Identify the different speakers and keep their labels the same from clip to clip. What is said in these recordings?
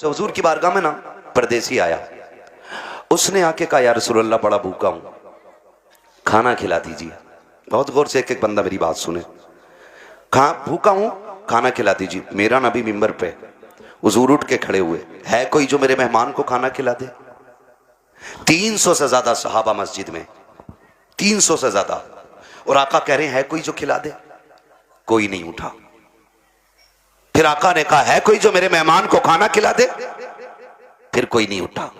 Speaker 1: से हुजूर की बारगाह में ना परदेसी आया। उसने आके कहा, या रसूल अल्लाह बड़ा भूखा हूं, खाना खिला दीजिए। बहुत गौर से एक एक बंदा मेरी बात सुने। भूखा हूं, खाना खिला दीजिए। मेरा नबी मिंबर पे, हुजूर उठ के खड़े हुए, है कोई जो मेरे मेहमान को खाना खिला दे? 300 से ज्यादा सहाबा मस्जिद में, 300 से ज्यादा, और आका कह रहे हैं है कोई जो खिला दे? कोई नहीं उठा। फिर आका ने कहा, है कोई जो मेरे मेहमान को खाना खिला दे? फिर कोई नहीं उठा।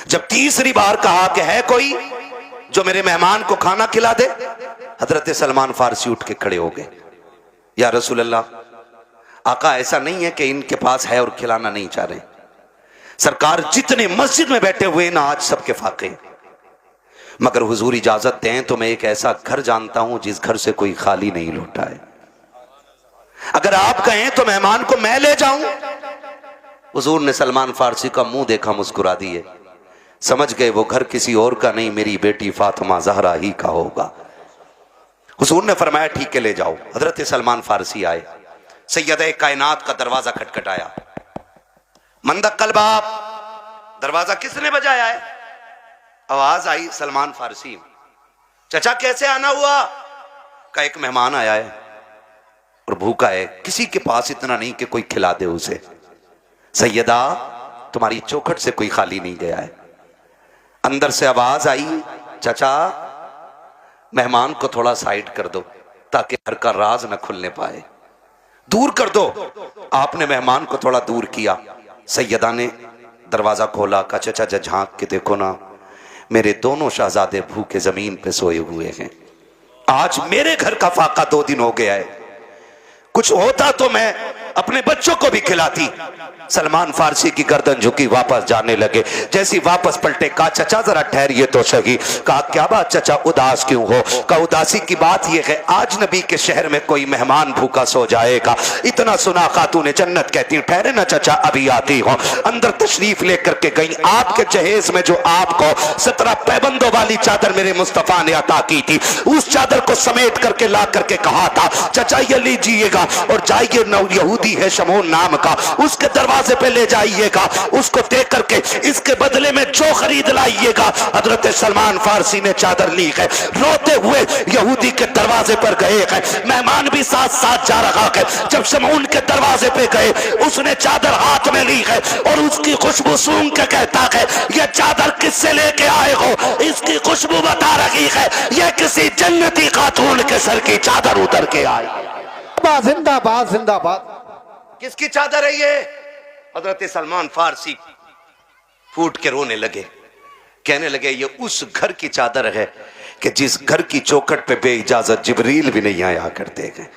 Speaker 1: जब तीसरी बार कहा कि है कोई जो मेरे मेहमान को खाना खिला दे, हजरत सलमान फारसी उठ के खड़े हो गए। या रसूल अल्लाह, आका ऐसा नहीं है कि इनके पास है और खिलाना नहीं चाह रहे। सरकार जितने मस्जिद में बैठे हुए ना आज सबके फाके, मगर हुजूर इजाजत दें तो मैं एक ऐसा घर जानता हूं जिस घर से कोई खाली नहीं लौटा है। अगर आप कहें तो मेहमान को मैं ले जाऊं। हुजूर ने सलमान फारसी का मुंह देखा, मुस्कुरा दिए, समझ गए वो घर किसी और का नहीं, मेरी बेटी फातिमा जहरा ही का होगा। हुजूर ने फरमाया ठीक है ले जाओ। हजरत सलमान फारसी आए, सैयद कायनात का दरवाजा खटखटाया। मंदक्कल बाप, दरवाजा किसने बजाया है? आवाज आई सलमान फारसी। चचा कैसे आना हुआ? का एक मेहमान आया है और भूखा है, किसी के पास इतना नहीं कि कोई खिला दे उसे। सैयदा, तुम्हारी चौखट से कोई खाली नहीं गया है। अंदर से आवाज आई, चचा मेहमान को थोड़ा साइड कर दो ताकि घर का राज न खुलने पाए, दूर कर दो। आपने मेहमान को थोड़ा दूर किया। सैयदा ने दरवाजा खोला, का चचा जा झांक के देखो ना, मेरे दोनों शहजादे भूखे जमीन पे सोए हुए हैं। आज मेरे घर का फाका 2 दिन हो गया है, कुछ होता तो मैं अपने बच्चों को भी खिलाती। सलमान फारसी की गर्दन झुकी, वापस जाने लगे। जैसी वापस पलटे, कहा चचा जरा ठहरिए तो सही। कहा क्या बात चचा, उदास क्यों हो? कहा उदासी की बात यह है, आज नबी के शहर में कोई मेहमान भूखा सो जाएगा, इतना सुना खातून जन्नत कहती हूँ। ठहरे ना चचा, अभी आती हो। अंदर तशरीफ लेकर के गई। आपके जहेज में जो आपको 17 पैबंदों वाली चादर मेरे मुस्तफा ने अता की थी, उस चादर को समेट करके ला करके कहा था, चचा ये लीजिएगा और जाइए, यहूदी है शमून नाम का, उसके दरवाजे पे ले जाइएगा, उसको दे करके इसके बदले में जो खरीद लाइएगा। हजरत सलमान फारसी ने चादर ली है, रोते हुए यहूदी के दरवाजे पर गए हैं। मेहमान भी साथ साथ जा रहा है। जब शमून के दरवाजे पे गए, उसने चादर हाथ में ली है और उसकी खुशबू सूंघ के कहता है, ये चादर किससे लेके आए हो? इसकी खुशबू बता रही है ये किसी जन्नती खातून के सर की चादर उतर के आई।
Speaker 2: जिंदाबाद जिंदाबाद।
Speaker 1: किसकी चादर है ये? हजरत सलमान फारसी फूट के रोने लगे, कहने लगे ये उस घर की चादर है कि जिस घर की चौखट पे बेइजाजत जिब्रील भी नहीं आया करते हैं।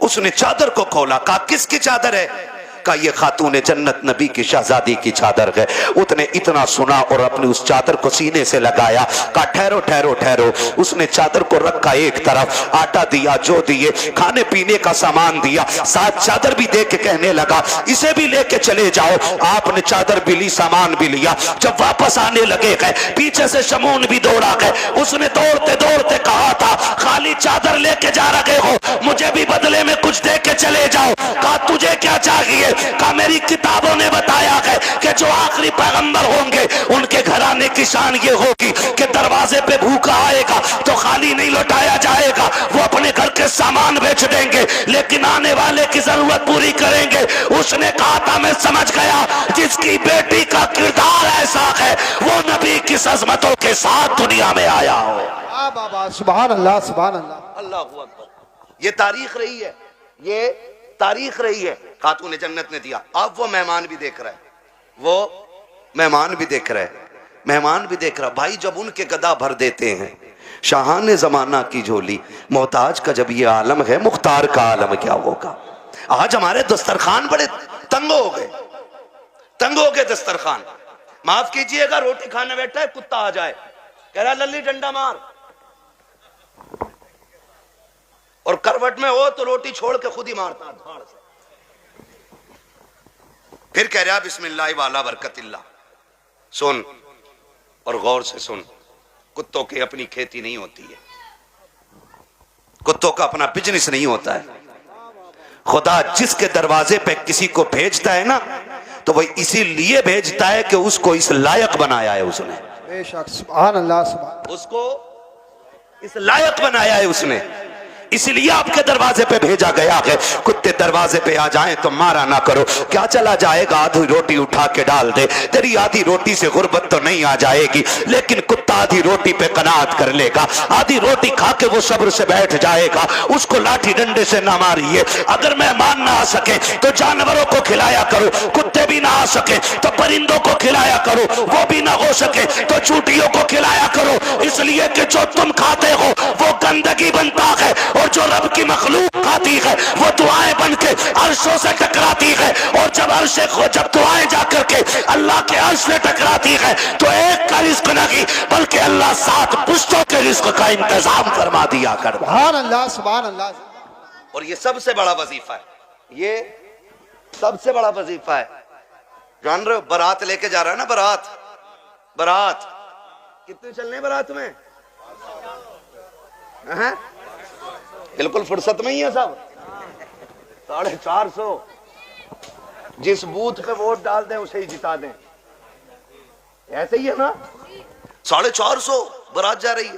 Speaker 1: उसने चादर को खोला, कहा किसकी चादर है? का ये खातून जन्नत नबी की शहजादी की चादर है। उसने इतना सुना और अपनी उस चादर को सीने से लगाया। कहा ठहरो ठहरो ठहरो। उसने चादर को रखा एक तरफ, आटा दिया, जो दिए, खाने पीने का सामान दिया, साथ चादर भी दे के कहने लगा इसे भी लेके चले जाओ। आपने चादर भी ली, सामान भी लिया। जब वापस आने लगे गए, पीछे से शमून भी दौड़ा गए। उसने दौड़ते दौड़ते कहा था खाली चादर लेके जा रहे हो, मुझे भी बदले में कुछ दे के चले जाओ। कहा तुझे क्या चाहिए? का मेरी किताबों ने बताया है कि जो आखिरी पैगंबर होंगे उनके घराने की शान ये होगी कि दरवाजे पे भूखा आएगा तो खाली नहीं लौटाया जाएगा, वो अपने घर के सामान बेच देंगे लेकिन आने वाले की जरूरत पूरी करेंगे। उसने कहा था मैं समझ गया, जिसकी बेटी का किरदार ऐसा है वो नबी की अज़मतों के साथ दुनिया में आया हो।
Speaker 2: सुभान अल्लाह सुभान अल्लाह।
Speaker 1: अल्लाहू अकबर। ये तारीख रही है, ये तारीख रही है। खातून जन्नत ने दिया। अब वो मेहमान भी देख रहा है, वो मेहमान भी देख रहा है, मेहमान भी देख रहा। भाई जब उनके गदा भर देते हैं, शाहाने जमाना की झोली, मोहताज का जब ये आलम है, मुख्तार का आलम क्या होगा? आज हमारे दस्तरखान बड़े तंग हो गए, तंग हो गए दस्तरखान। माफ कीजिएगा, रोटी खाने बैठा है, कुत्ता आ जाए, कह रहा लल्ली डंडा मार, और करवट में हो तो रोटी छोड़ के खुद ही मारता धाड़ से। फिर कह रहा बिस्मिल्लाह वाला बरकतिल्ला। सुन और गौर से सुन, कुत्तों की अपनी खेती नहीं होती है, कुत्तों का अपना बिजनेस नहीं होता है। खुदा जिसके दरवाजे पे किसी को भेजता है ना, तो वह इसीलिए भेजता है कि उसको इस लायक बनाया है उसने,
Speaker 2: बेशक सुभान अल्लाह सुभान।
Speaker 1: उसको इस लायक बनाया है उसने, इसलिए आपके दरवाजे पे भेजा गया है। कुत्ते दरवाजे पे आ जाएं तो मारा ना करो, क्या चला जाएगा, आधी रोटी उठा के डाल दे, तेरी आधी रोटी से गुर्बत तो नहीं आ जाएगी, लेकिन कुत्ता आधी रोटी पे कनात कर लेगा, आधी रोटी खा के वो सब्र से बैठ जाएगा। उसको लाठी डंडे से ना मारिए। अगर मेहमान ना आ सके तो जानवरों को खिलाया करो, कुत्ते भी ना आ सके तो परिंदों को खिलाया करो, वो भी ना हो सके तो चूटियों को खिलाया करो, इसलिए कि जो तुम खाते हो वो गंदगी बनता है, और जो रब की मखलूक खाती है वो दुआएं बन के अर्शों से टकराती है, और जब दुआएं जाकर के अल्लाह के अर्श से टकराती है तो एक का रिस्क नहीं बल्कि अल्लाह 7 पुश्तों के रिस्क का इंतजाम फरमा दिया करता।
Speaker 2: सुभान अल्लाह सुभान अल्लाह।
Speaker 1: और ये सबसे बड़ा वजीफा है, ये सबसे बड़ा वजीफा है। जान रहे हो, बारात लेके जा रहा है ना, बारात कितने चलने बारात में? बिल्कुल फुर्सत में ही है सब, 450। जिस बूथ पे वोट डाल दें उसे ही जिता दें, ऐसे ही है ना। 450 बारात जा रही है,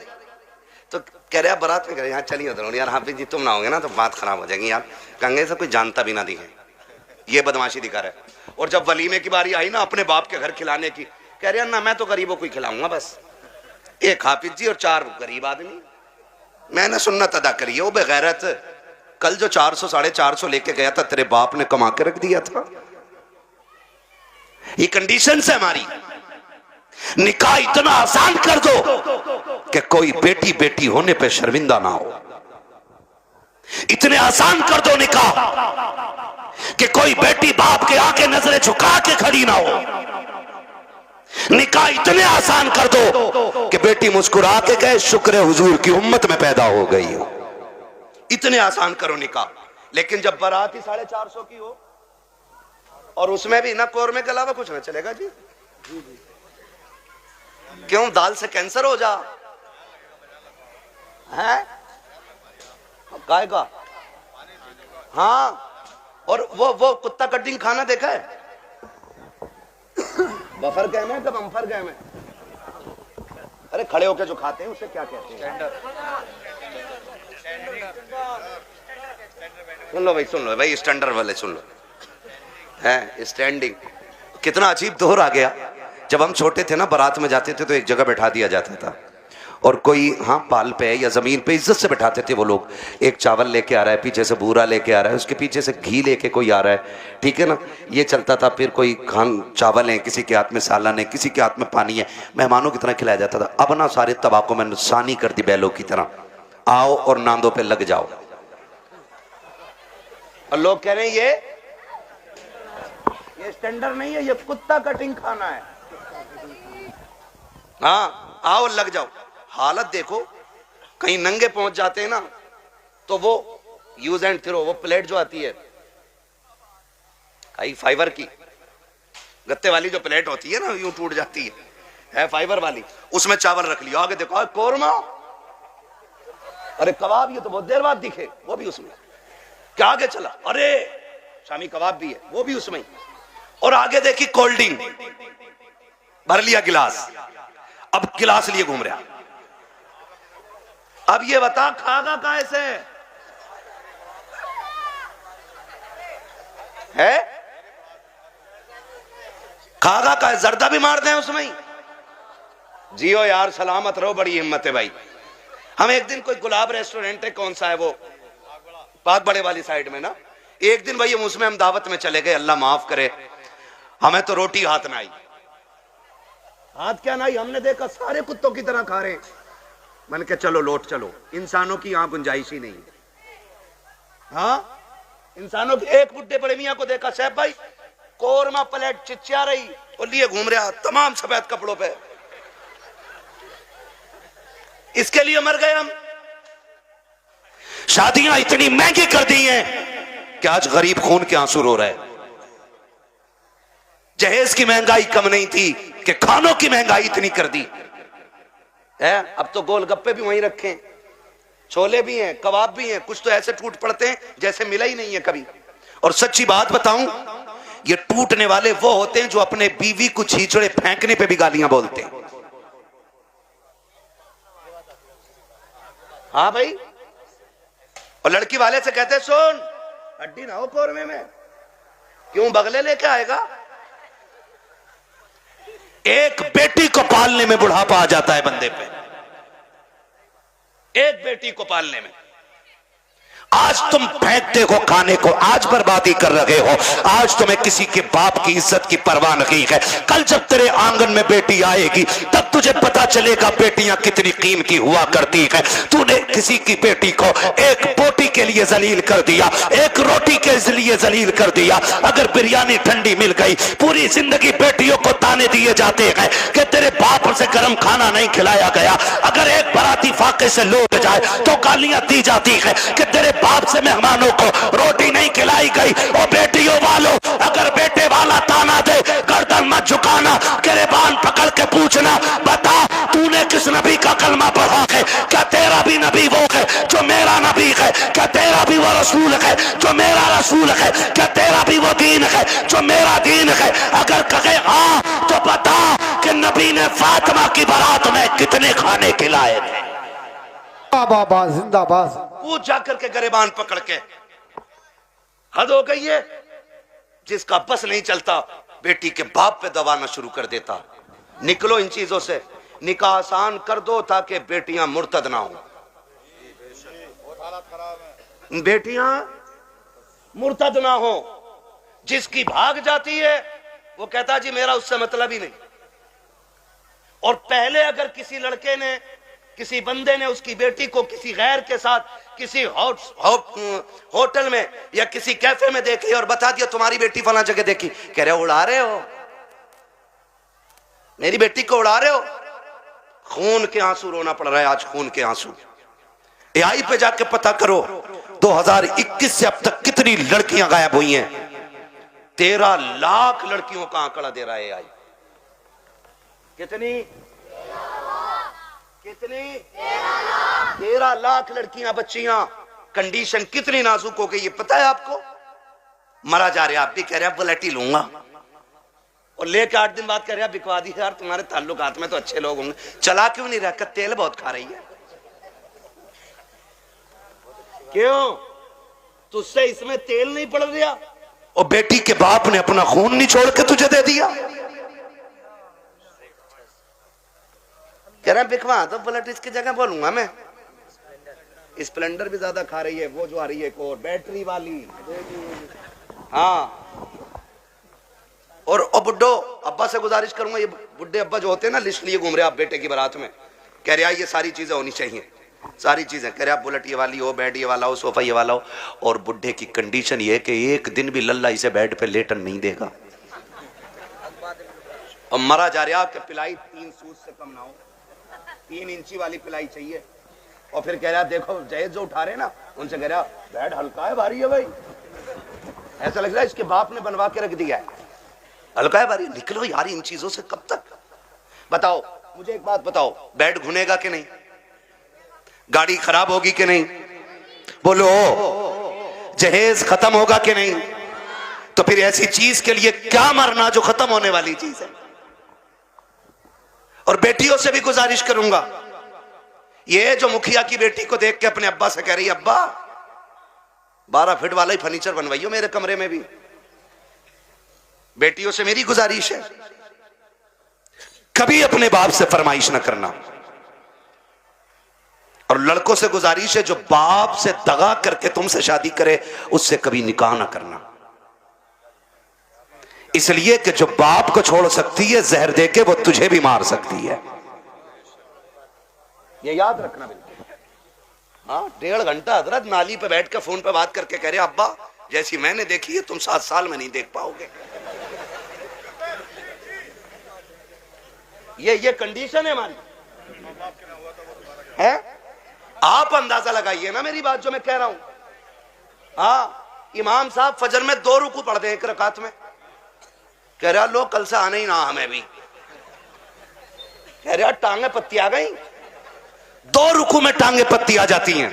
Speaker 1: तो कह रहे बारात में, कह रहे यहाँ चलिए उधर। यार हाफिज जी तुम ना होगे ना तो बात खराब हो जाएगी यार, कंगे से कोई जानता भी ना दिखे, ये बदमाशी दिखा रहा है। और जब वलीमे की बारी आई ना अपने बाप के घर खिलाने की, कह रहे ना मैं तो गरीबों को ही खिलाऊंगा बस, एक हाफिज जी और 4 गरीब आदमी। मैंने सुन्नत अदा करी है। वो बेगैरत, कल जो 400 450 लेके गया था तेरे बाप ने कमा के रख दिया था। ये कंडीशन है हमारी। निकाह इतना आसान कर दो कि कोई बेटी बेटी होने पे शर्मिंदा ना हो, इतने आसान कर दो निकाह कि कोई बेटी बाप के आके नजरें झुका के खड़ी ना हो। निकाह इतने आसान कर दो कि बेटी मुस्कुरा के कहे शुक्र हुजूर की उम्मत में पैदा हो गई हो। इतने आसान करो निकाह। लेकिन जब बारात ही 450 की हो और उसमें भी ना कौरमे के अलावा कुछ ना चलेगा जी। क्यों? दाल से कैंसर हो जा है काय का? हाँ, और वो कुत्ता कटिंग खाना देखा है? बफर गैम है कि बम्फर गैम है? अरे खड़े होके जो खाते हैं उसे क्या कहते हैं? सुन लो भाई स्टैंडर्ड वाले सुन लो, है स्टैंडिंग। कितना अजीब दौर आ गया। जब हम छोटे थे ना, बारात में जाते थे तो एक जगह बैठा दिया जाता था, और कोई हाँ पाल पे या जमीन पे इज्जत से बैठाते थे वो लोग। एक चावल लेके आ रहा है, पीछे से बूरा लेके आ रहा है, उसके पीछे से घी लेके कोई आ रहा है, ठीक है ना, ये चलता था। फिर कोई खान चावल है, किसी के हाथ में सालन है, किसी के हाथ में पानी है, मेहमानों की तरह खिलाया जाता था। अब ना सारे तबाकों में नुकसानी कर दी बैलों की तरह, आओ और नांदों पे लग जाओ। और लोग कह रहे हैं ये स्टैंडर्ड नहीं है, ये कुत्ता कटिंग खाना है। हाँ आओ लग जाओ। हालत देखो, कहीं नंगे पहुंच जाते हैं ना तो वो यूज एंड थ्रो, वो प्लेट जो आती है कई फाइबर की, गत्ते वाली जो प्लेट होती है ना यूं टूट जाती है फाइबर वाली, उसमें चावल रख लिया। आगे देखो कोरमा, अरे कबाब, ये तो बहुत देर बाद दिखे, वो भी उसमें। क्या आगे चला, अरे शामी कबाब भी है, वो भी उसमें। और आगे देखी कोल्ड ड्रिंक, भर लिया गिलास, अब गिलास लिए घूम रहा। अब ये बता खागा कैसे है? खागा का जर्दा भी मार दें उसमें ही। जियो यार, सलामत रहो, बड़ी हिम्मत है भाई। हम एक दिन कोई गुलाब रेस्टोरेंट है, कौन सा है वो, बात बड़े वाली साइड में ना, एक दिन भाई उसमें हम दावत में चले गए, अल्लाह माफ करे, हमें तो रोटी हाथ में आई। हाथ क्या नहीं, हमने देखा सारे कुत्तों की तरह खा रहे हैं। मन के चलो लौट चलो, इंसानों की यहां गुंजाइश ही नहीं। हाँ इंसानों की। एक बुड्ढे बड़े मियां को देखा, साहब भाई कोरमा प्लेट चिचिया रही और लिए घूम रहा तमाम सफेद कपड़ों पे। इसके लिए मर गए हम। शादियां इतनी महंगी कर दी हैं कि आज गरीब खून के आंसू रो रहे हैं। जहेज की महंगाई कम नहीं थी कि खानों की महंगाई इतनी कर दी है। अब तो गोलगप्पे भी वहीं रखे हैं, छोले भी हैं, कबाब भी हैं, कुछ तो ऐसे टूट पड़ते हैं जैसे मिला ही नहीं है कभी। और सच्ची बात बताऊं, ये टूटने वाले वो होते हैं जो अपने बीवी को छींचड़े फेंकने पे भी गालियां बोलते हैं। हाँ भाई, और लड़की वाले से कहते सुन हड्डी ना हो कौरमे में, क्यों बगले लेके आएगा। एक बेटी को पालने में बुढ़ापा आ जाता है बंदे पे, एक बेटी को पालने में। आज तुम फेंकते हो खाने को, आज बर्बादी कर रहे हो, आज तुम्हें किसी के बाप की इज्जत की परवाह नहीं है। कल जब तेरे आंगन में बेटी आएगी तब तुझे पता चलेगा बेटियां कितनी कीमती हुआ करती है। तूने किसी की बेटी को एक बोटी के लिए जलील कर दिया, एक रोटी के लिए जलील कर दिया। अगर बिरयानी ठंडी मिल गई, पूरी जिंदगी बेटियों को ताने दिए जाते हैं कि तेरे बाप से गर्म खाना नहीं खिलाया गया। अगर एक बाराती फाके से लौट जाए तो गालियां दी जाती है कि तेरे बाप से मेहमानों को रोटी नहीं खिलाई गई। और बेटियों वालों, अगर बेटे वाला ताना दे गर्दन मत झुकाना, गिरबान पकड़ के पूछना, बता तूने किस नबी का कलमा पढ़ा है? क्या तेरा भी नबी वो है जो मेरा नबी है? क्या तेरा भी वो रसूल है जो मेरा रसूल है? क्या तेरा भी वो दीन है जो मेरा दीन है? अगर कहे हाँ तो बता कि नबी ने फातिमा की बारात में कितने खाने खिलाए थे।
Speaker 2: बाबा जिंदाबाद।
Speaker 1: पूछ जाकर के गरेबान पकड़ के। हद हो गई है। जिसका बस नहीं चलता बेटी के बाप पे दबाना शुरू कर देता। निकलो इन चीजों से, निकाह आसान कर दो ताकि बेटियां मुर्तद ना हो। बेटियां मुर्तद ना हो। जिसकी भाग जाती है वो कहता जी मेरा उससे मतलब ही नहीं। और पहले अगर किसी लड़के ने, किसी बंदे ने उसकी बेटी को किसी गैर के साथ किसी होटल में या किसी कैफे में देखी और बता दिया तुम्हारी बेटी फला जगह देखी, कह रहे हो उड़ा रहे हो, मेरी बेटी को उड़ा रहे हो। खून के आंसू रोना पड़ रहा है आज, खून के आंसू। एआई पे जाके पता करो 2021 से अब तक कितनी लड़कियां गायब हुई हैं। 13 लाख लड़कियों का आंकड़ा दे रहा है एआई। कितनी 13 लाख लड़कियां, बच्चियां। कंडीशन कितनी नाजुक हो गई ये पता है आपको? मरा जा रहे, आप भी कह रहे हैं बुलेट ही लूंगा, और लेके 8 दिन बाद कह रहे हैं बिकवा दी यार, तुम्हारे ताल्लुकात में तो अच्छे लोग होंगे। चला क्यों नहीं रहा? तेल बहुत खा रही है। क्यों? तुझसे इसमें तेल नहीं पड़ रहा? और बेटी के बाप ने अपना खून नहीं छोड़ के तुझे दे दिया। कह रहा बिकवा तो बुलेट इसकी जगह बोलूंगा मैं। स्प्लेंडर भी ज्यादा खा रही है, वो जो आ रही है एक और बैटरी वाली। हाँ, और बुड्ढो अब्बा से गुजारिश करूंगा, ये बुड्ढे अब्बा जो होते हैं ना लिस्ट लिए घूम रहे आप बेटे की बारात में, कह रहे ये सारी चीजें होनी चाहिए, सारी चीजें। कह रहे आप बुलेट ये वाली हो, बेड ये वाला हो, सोफा ये वाला हो। और बुड्ढे की कंडीशन ये है कि एक दिन भी लल्ला इसे बेड पे लेटन नहीं देगा। और मरा जा रहा आपके पिलाई 3 सूज से कम ना हो, 3 इंची वाली पिलाई चाहिए। और फिर कह रहा देखो जहेज जो उठा रहे ना उनसे कह रहा बेड हल्का है भारी है भाई, ऐसा लग रहा है इसके बाप ने बनवा के रख दिया है, हल्का है भारी। निकलो यार इन चीजों से कब तक। बताओ मुझे एक बात बताओ, बेड घुनेगा कि नहीं? गाड़ी खराब होगी कि नहीं? बोलो। जहेज खत्म होगा कि नहीं? तो फिर ऐसी चीज के लिए क्या मरना जो खत्म होने वाली चीज है। और बेटियों से भी गुजारिश करूंगा, ये जो मुखिया की बेटी को देख के अपने अब्बा से कह रही अब्बा 12 फीट वाला ही फर्नीचर बनवाइयो मेरे कमरे में भी। बेटियों से मेरी गुजारिश है कभी अपने बाप से फरमाइश ना करना। और लड़कों से गुजारिश है जो बाप से दगा करके तुमसे शादी करे उससे कभी निकाह ना करना। इसलिए कि जो बाप को छोड़ सकती है जहर देके वो तुझे भी मार सकती है, ये याद रखना बिल्कुल। हाँ 1.5 घंटा हजरत नाली पे बैठ कर फोन पे बात करके कह रहे अब्बा जैसी मैंने देखी है तुम 7 साल में नहीं देख पाओगे। ये कंडीशन है हमारी है। आप अंदाजा लगाइए ना मेरी बात जो मैं कह रहा हूं। हाँ इमाम साहब फजर में 2 रुकू पढ़ दे 1 रकात में, कह रहा लो कल से आने ही ना हमें भी, कह रहा टांगे पत्ती आ गई। 2 रुकू में टांगे पत्ती आ जाती हैं।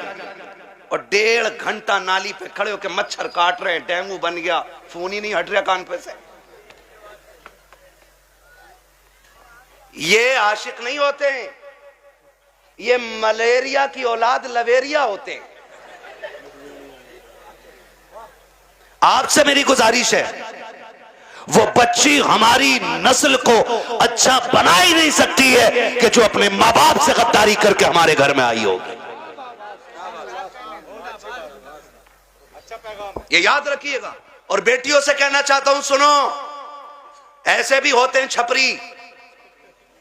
Speaker 1: और 1.5 घंटा नाली पे खड़े होकर मच्छर काट रहे हैं, डेंगू बन गया, फोन ही नहीं हट रहा कान पे से। ये आशिक नहीं होते हैं, ये मलेरिया की औलाद लवेरिया होते हैं। आपसे मेरी गुजारिश है, वो बच्ची हमारी नस्ल को अच्छा बना ही नहीं सकती है कि जो अपने माँ बाप से गद्दारी करके हमारे घर में आई होगी। ये याद रखिएगा। और बेटियों से कहना चाहता हूं, सुनो, ऐसे भी होते हैं छपरी,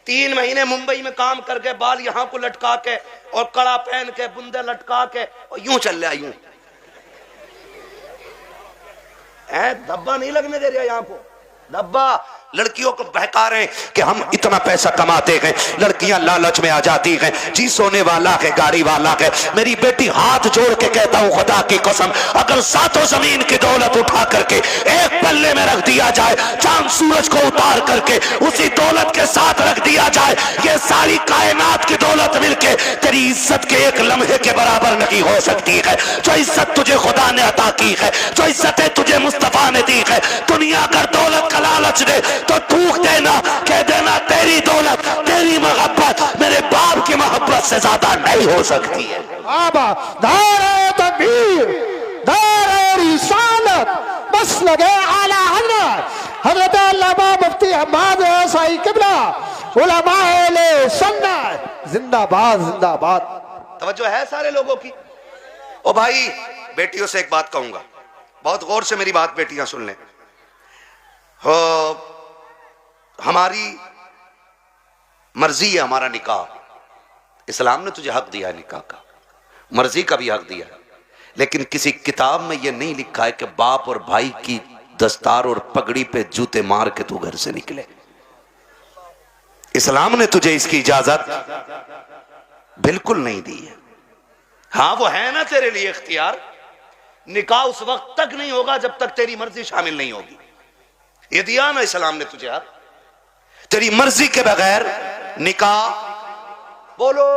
Speaker 1: 3 महीने मुंबई में काम करके बाल यहां को लटका के और कड़ा पहन के बुंदे लटका के और यूं चल रहा, यूं धब्बा नहीं लगने दे रहा यहां को, धब्बा। लड़कियों को बहका रहे हैं कि हम इतना पैसा कमाते हैं, लड़कियां लालच में आ जाती हैं, जी सोने वाला है, गाड़ी वाला है। मेरी बेटी, हाथ जोड़ के कहता हूं, खुदा की कसम, अगर सातों जमीन की दौलत उठा करके एक पल्ले में रख दिया जाए, चांद सूरज को उतार करके उसी दौलत के साथ रख दिया जाए, ये सारी कायनात की दौलत मिलके तेरी इज्जत के एक लम्हे के बराबर नहीं हो सकती है। जो इज्जत तुझे खुदा ने अता की है, जो इज्जतें तुझे मुस्तफा ने दी है, दुनिया अगर दौलत का लालच दे तो थूक देना, कह देना तेरी दौलत, तेरी मोहब्बत मेरे बाप की मोहब्बत से ज्यादा नहीं हो सकती है।
Speaker 2: आबा दारे तकबीर, दारे रिसालत, बस लगे आला हजरत अल्लामा मुफ्ती हम्माद साई किबला उलमाए ले सुन्नत जिंदाबाद जिंदाबाद।
Speaker 1: तवज्जो है सारे लोगों की। ओ भाई, बेटियों से एक बात कहूंगा, बहुत गौर से मेरी बात बेटियां सुन लें। हो, हमारी मर्जी है हमारा निकाह, इस्लाम ने तुझे हक दिया है निकाह का, मर्जी का भी हक दिया है, लेकिन किसी किताब में यह नहीं लिखा है कि बाप और भाई की दस्तार और पगड़ी पे जूते मार के तू घर से निकले। इस्लाम ने तुझे इसकी इजाजत बिल्कुल नहीं दी है। हाँ, वो है ना तेरे लिए इख्तियार, निकाह उस वक्त तक नहीं होगा जब तक तेरी मर्जी शामिल नहीं होगी। ये दिया ना इस्लाम ने तुझे हक, तेरी मर्जी के बगैर निकाह बोलो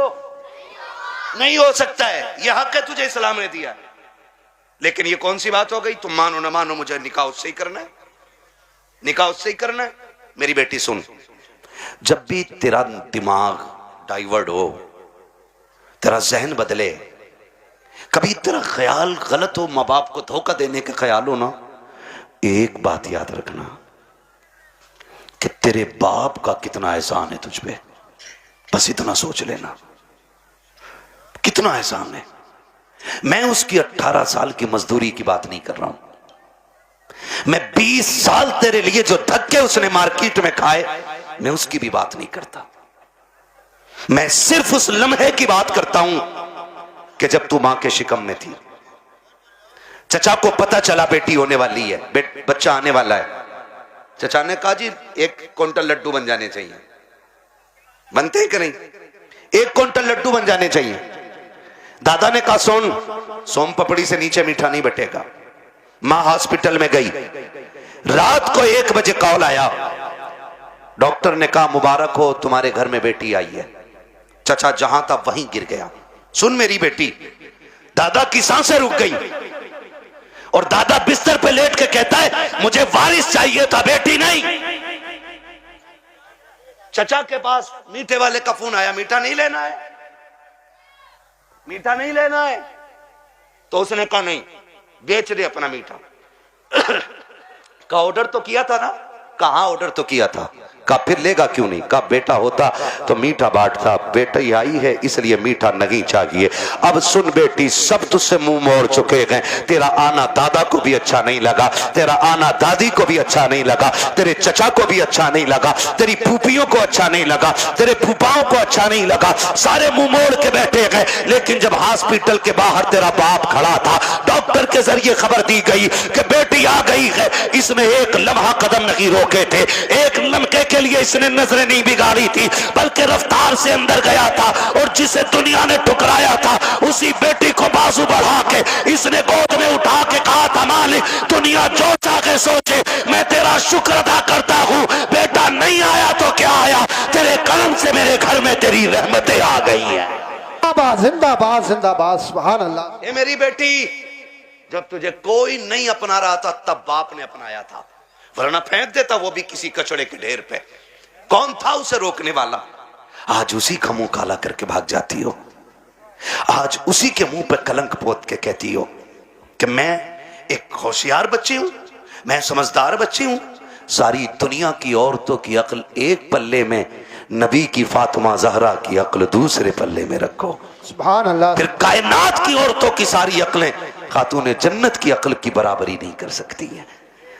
Speaker 1: नहीं हो सकता है, यह हक है तुझे इस्लाम ने दिया। लेकिन ये कौन सी बात हो गई, तुम मानो ना मानो मुझे निकाह उससे ही करना है, निकाह उससे ही करना है। मेरी बेटी सुन, जब भी तेरा दिमाग डाइवर्ट हो, तेरा जहन बदले, कभी तेरा ख्याल गलत हो, माँ बाप को धोखा देने का ख्याल हो ना, एक बात याद रखना कि तेरे बाप का कितना एहसान है तुझ पे, बस इतना सोच लेना, कितना एहसान है। मैं उसकी 18 साल की मजदूरी की बात नहीं कर रहा हूं, मैं 20 साल तेरे लिए जो धक्के उसने मार्केट में खाए, मैं उसकी भी बात नहीं करता। मैं सिर्फ उस लम्हे की बात करता हूं कि जब तू मां के शिकम में थी, चचा को पता चला बेटी होने वाली है, बच्चा आने वाला है। चचा ने कहा जी 1 क्विंटल लड्डू बन जाने चाहिए। बनते हैं कि नहीं? 1 क्विंटल लड्डू बन जाने चाहिए। दादा ने कहा सुन, सोम पपड़ी से नीचे मीठा नहीं बटेगा। मां हॉस्पिटल में गई, रात को 1 बजे कॉल आया, डॉक्टर ने कहा मुबारक हो, तुम्हारे घर में बेटी आई है। चचा जहां था वहीं गिर गया। सुन मेरी बेटी, दादा की सांसें रुक गई और दादा बिस्तर पे लेट के कहता है मुझे वारिस चाहिए था, बेटी नहीं। चचा के पास मीठे वाले का फोन आया, मीठा नहीं लेना है, मीठा नहीं लेना है। तो उसने कहा नहीं, बेच दे अपना मीठा। का ऑर्डर तो किया था ना? कहां ऑर्डर तो किया था। का फिर लेगा क्यों नहीं? का बेटा होता तो मीठा बांटता, बेटा ही आई है इसलिए मीठा नहीं चाहिए। अब सुन बेटी, सब तुझसे मुंह मोड़ चुके हैं। तेरा आना दादा को भी अच्छा नहीं लगा, तेरा आना दादी को भी अच्छा नहीं लगा, तेरे चचा को भी अच्छा नहीं लगा, तेरी फूफियों को अच्छा नहीं लगा, तेरे फूफाओं को अच्छा नहीं लगा, सारे मुंह मोड़ के बैठे गए। लेकिन जब हॉस्पिटल के बाहर तेरा बाप खड़ा था, डॉक्टर के जरिए खबर दी गई कि बेटी आ गई है, इसने एक लम्हा कदम नहीं रोके थे, एक लम्हे के लिए इसने नजरें नहीं बिगाड़ी थी, बल्कि रफ्तार से अंदर गया था और जिसे दुनिया ने ठुकराया था उसी बेटी को बाजू बढ़ा के इसने गोद में उठा के कहा था मालिक दुनिया जो चाहे सोचे, मैं तेरा शुक्र अदा करता हूं, बेटा नहीं आया तो क्या आया, तेरे कर्म से मेरे घर में तेरी रहमतें आ गई है।
Speaker 2: जिंदाबाद जिंदाबाद जिंदाबाद सुभान अल्लाह।
Speaker 1: ए मेरी बेटी, जब तुझे कोई नहीं अपना रहा था तब बाप ने अपनाया था, वरना फेंक देता वो भी किसी कचड़े के ढेर पे। कौन था उसे रोकने वाला? आज उसी का मुंह काला करके भाग जाती हो, आज उसी के मुंह पे कलंक पोत के कहती हो कि मैं एक होशियार बच्ची हूं, मैं समझदार बच्ची हूं। सारी दुनिया की औरतों की अक्ल एक पल्ले में, नबी की फातिमा जहरा की अक्ल दूसरे पल्ले में रखो।
Speaker 2: सुभान अल्लाह।
Speaker 1: फिर कायनात की औरतों की सारी अक्लें खातून जन्नत की अक्ल की बराबरी नहीं कर सकती हैं।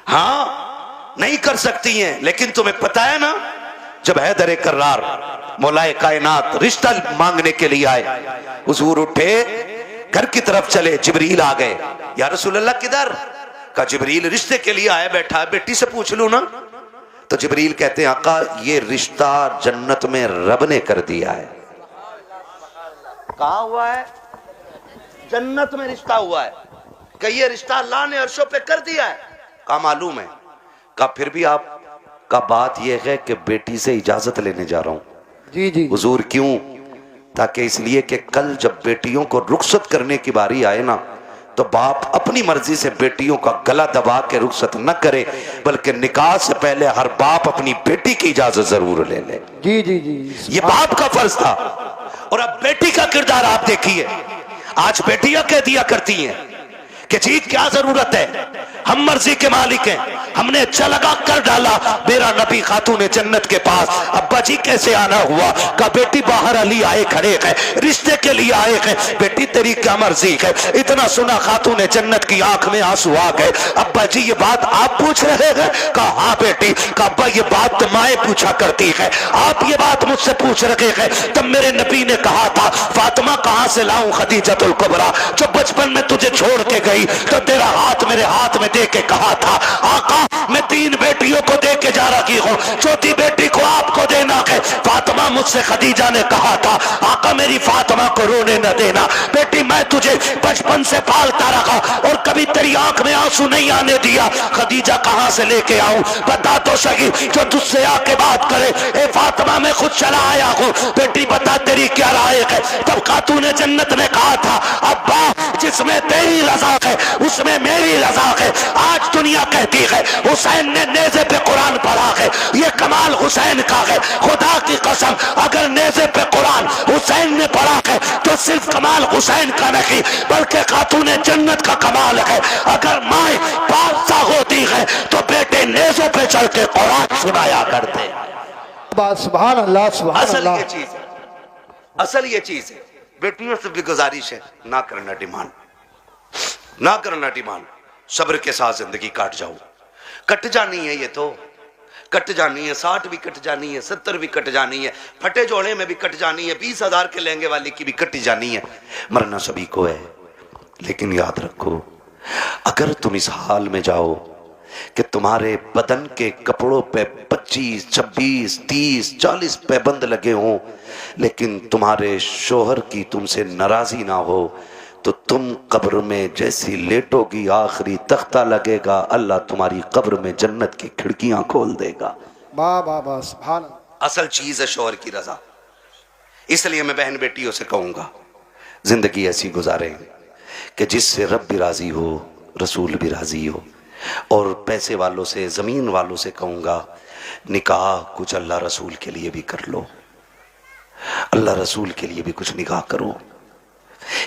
Speaker 1: हाँ नहीं कर सकती हैं, लेकिन तुम्हें पता है ना, जब हैदर कर्रार मौलाए कायनात रिश्ता मांगने के लिए आए, हुजूर उठे घर की तरफ चले, जिब्रील आ गए। या रसूल अल्लाह किधर? का जिब्रील रिश्ते के लिए आया बैठा है, बेटी से पूछ लूं ना। तो जिब्रील कहते हैं आका ये रिश्ता जन्नत में रब ने कर दिया है। कहा हुआ है? जन्नत में रिश्ता हुआ है। कि ये रिश्ता अल्लाह ने अर्शों पे कर दिया है। का मालूम है? का फिर भी आप का बात यह है कि बेटी से इजाजत लेने जा रहा हूं।
Speaker 2: जी जी
Speaker 1: हुजूर क्यों? ताकि इसलिए कि कल जब बेटियों को रुखसत करने की बारी आए ना, तो बाप अपनी मर्जी से बेटियों का गला दबा के रुखसत न करे, बल्कि निकाह से पहले हर बाप अपनी बेटी की इजाजत जरूर ले ले।
Speaker 2: जी जी जी
Speaker 1: ये बाप का फर्ज था। और अब बेटी का किरदार आप देखिए। आज बेटियां कह दिया करती हैं कि जी क्या जरूरत है, हम मर्जी के मालिक हैं, हमने अच्छा लगा कर डाला मेरा नबी खातून जन्नत के पास। अब्बा जी कैसे आना हुआ? का बेटी बाहर अली आए खड़े हैं, रिश्ते के लिए आए हैं। बेटी तेरी क्या मर्जी है? इतना सुना खातून जन्नत की आंख में आंसू आ गए। अब्बा जी ये बात आप पूछ रहे हैं? कहा हाँ बेटी। का अब्बा ये बात तो माए पूछा करती है, आप ये बात मुझसे पूछ रहे हैं। तब मेरे नबी ने कहा था फातिमा कहां से लाऊं खदीजतुल कुबरा, जो बचपन में तुझे छोड़ के गई तो तेरा हाथ मेरे हाथ में दे के कहा था आका मैं 3 बेटियों को दे के जा रही हूँ, चौथी बेटी को आपको देना है। फातिमा मुझसे खदीजा ने कहा था आका मेरी फातिमा को रोने न देना। बेटी मैं तुझे बचपन से पालता रहा और कभी तेरी आंख में आंसू नहीं आने दिया। खदीजा कहां से लेके आऊं? बता तो सही, जो तुझसे आके बात करे। ए फातिमा मैं खुद चला आया हूँ, बेटी बता तेरी क्या राय है? तब खातून जन्नत ने कहा था अब्बा जिसमें तेरी रजा है उसमें मेरी रजा है। आज दुनिया कहती है हुसैन ने नेज़े पे कुरान पढ़ा है, ये कमाल हुसैन का है। खुदा की कसम अगर नेज़े पे कुरान हुसैन ने पढ़ा है तो सिर्फ कमाल हुसैन का नहीं बल्कि खातून जन्नत का कमाल है। अगर माए बादशाह होती है तो बेटे नेज़ों पे चल के कुरान सुनाया करते।
Speaker 2: सुभान अल्लाह सुभान
Speaker 1: असल
Speaker 2: अल्लाह।
Speaker 1: ये चीज है, असल ये चीज है। बेटियों से भी गुजारिश है ना करना डिमांड, ना करना डिमांड। सब्र के साथ जिंदगी काट जाओ, कट जानी है ये तो कट जानी है। 60 भी कट जानी है, 70 भी कट जानी है, फटे जोड़े में भी कट जानी है, 20,000 के लहंगे वाली की भी कट जानी है। मरना सभी को है, लेकिन याद रखो अगर तुम इस हाल में जाओ कि तुम्हारे बदन के कपड़ों पे 25, 26, 30, 40 पैबंद लगे हों, लेकिन तुम्हारे शोहर की तुमसे नाराजी ना हो, तो तुम कब्र में जैसी लेटोगी आखिरी तख्ता लगेगा, अल्लाह तुम्हारी कब्र में जन्नत की खिड़कियां खोल देगा।
Speaker 2: वाह वाह वाह सुभान।
Speaker 1: असल चीज है शोहर की रजा। इसलिए मैं बहन बेटियों से कहूंगा जिंदगी ऐसी गुजारें कि जिससे रब भी राजी हो, रसूल भी राजी हो। और पैसे वालों से, जमीन वालों से कहूंगा निकाह कुछ अल्लाह रसूल के लिए भी कर लो, अल्लाह रसूल के लिए भी कुछ निकाह करो।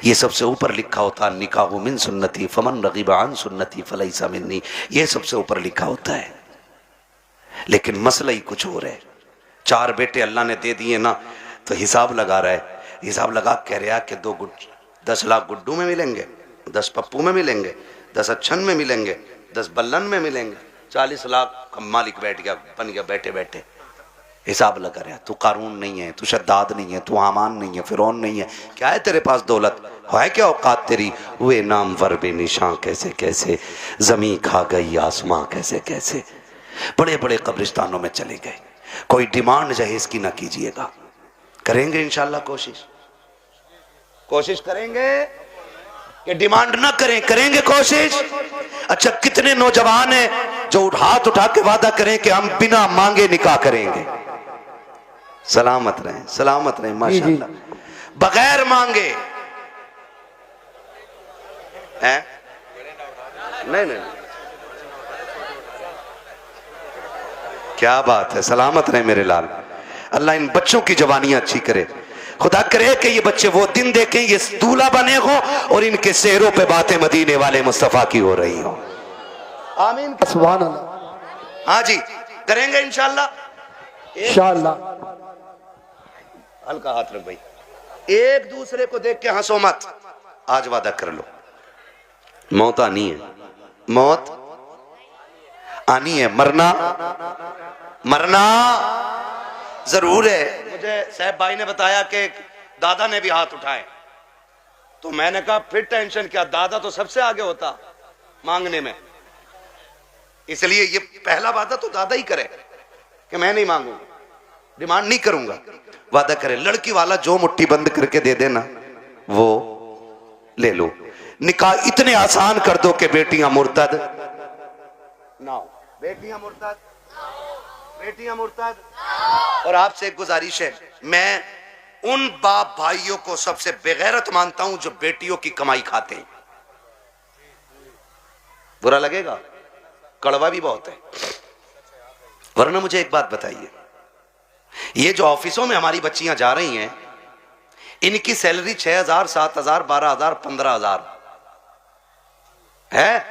Speaker 1: ये सबसे ऊपर लिखा होता निकाह मिन सुन्नती फमन रगीब अन सुन्नती फलैसा मिन्नी, ये सबसे ऊपर लिखा होता है। लेकिन मसला ही कुछ और है। 4 बेटे अल्लाह ने दे दिए ना, तो हिसाब लगा रहा है, हिसाब लगा कह रहा कि 10 लाख गुड्डू में मिलेंगे, 10 पप्पू में मिलेंगे, 10 अच्छन में मिलेंगे, 10 बल्लन में मिलेंगे, 40 लाख का मालिक बैठ गया, बन गया बैठे बैठे। हिसाब लगा रहा। तू कारून नहीं है, तू शद्दाद नहीं है, तू आमान नहीं है, फिरौन नहीं है, क्या है तेरे पास दौलत है? क्या औकात तेरी? हुए नाम वर बेनिशां कैसे कैसे, जमी खा गई आसमां कैसे कैसे। बड़े बड़े कब्रिस्तानों में चले गए। कोई डिमांड जहेज की ना कीजिएगा। करेंगे इंशाल्लाह कोशिश करेंगे कि डिमांड ना करें, करेंगे कोशिश। अच्छा कितने नौजवान हैं जो हाथ उठा के वादा करें कि हम बिना मांगे निकाह करेंगे। सलामत रहें माशाअल्लाह। बगैर मांगे हैं? नहीं नहीं, क्या बात है, सलामत रहे मेरे लाल। अल्लाह इन बच्चों की जवानियां अच्छी करे। खुदा करे कि ये बच्चे वो दिन देखें ये दूल्हा बने हो और इनके चेहरों पे बातें मदीने वाले मुस्तफा की हो रही हो। आमीन।
Speaker 2: सुभान अल्लाह।
Speaker 1: हाँ जी, करेंगे इंशाल्लाह।
Speaker 2: इंशाअल्लाह।
Speaker 1: हल्का हाथ रख भाई, एक दूसरे को देख के हंसो मत। आज वादा कर लो, मौत आनी है, मौत आनी है, मरना मरना जरूर है। मुझे साहब भाई ने बताया कि दादा ने भी हाथ उठाए, तो मैंने कहा फिर टेंशन क्या, दादा तो सबसे आगे होता मांगने में, इसलिए ये पहला वादा तो दादा ही करे कि मैं नहीं मांगूंगा, डिमांड नहीं करूंगा। वादा करे, लड़की वाला जो मुट्ठी बंद करके दे देना वो ले लो। निकाह इतने आसान कर दो कि बेटियां मुर्तद ना हो, बेटियां मुर्तद, बेटियां मुर्तद। और आपसे एक गुजारिश है, मैं उन बाप भाइयों को सबसे बेगैरत मानता हूं जो बेटियों की कमाई खाते हैं। बुरा लगेगा, कड़वा भी बहुत है। वरना मुझे एक बात बताइए, ये जो ऑफिसों में हमारी बच्चियां जा रही हैं, इनकी सैलरी 6,000, 7,000, 12,000, 15,000 है,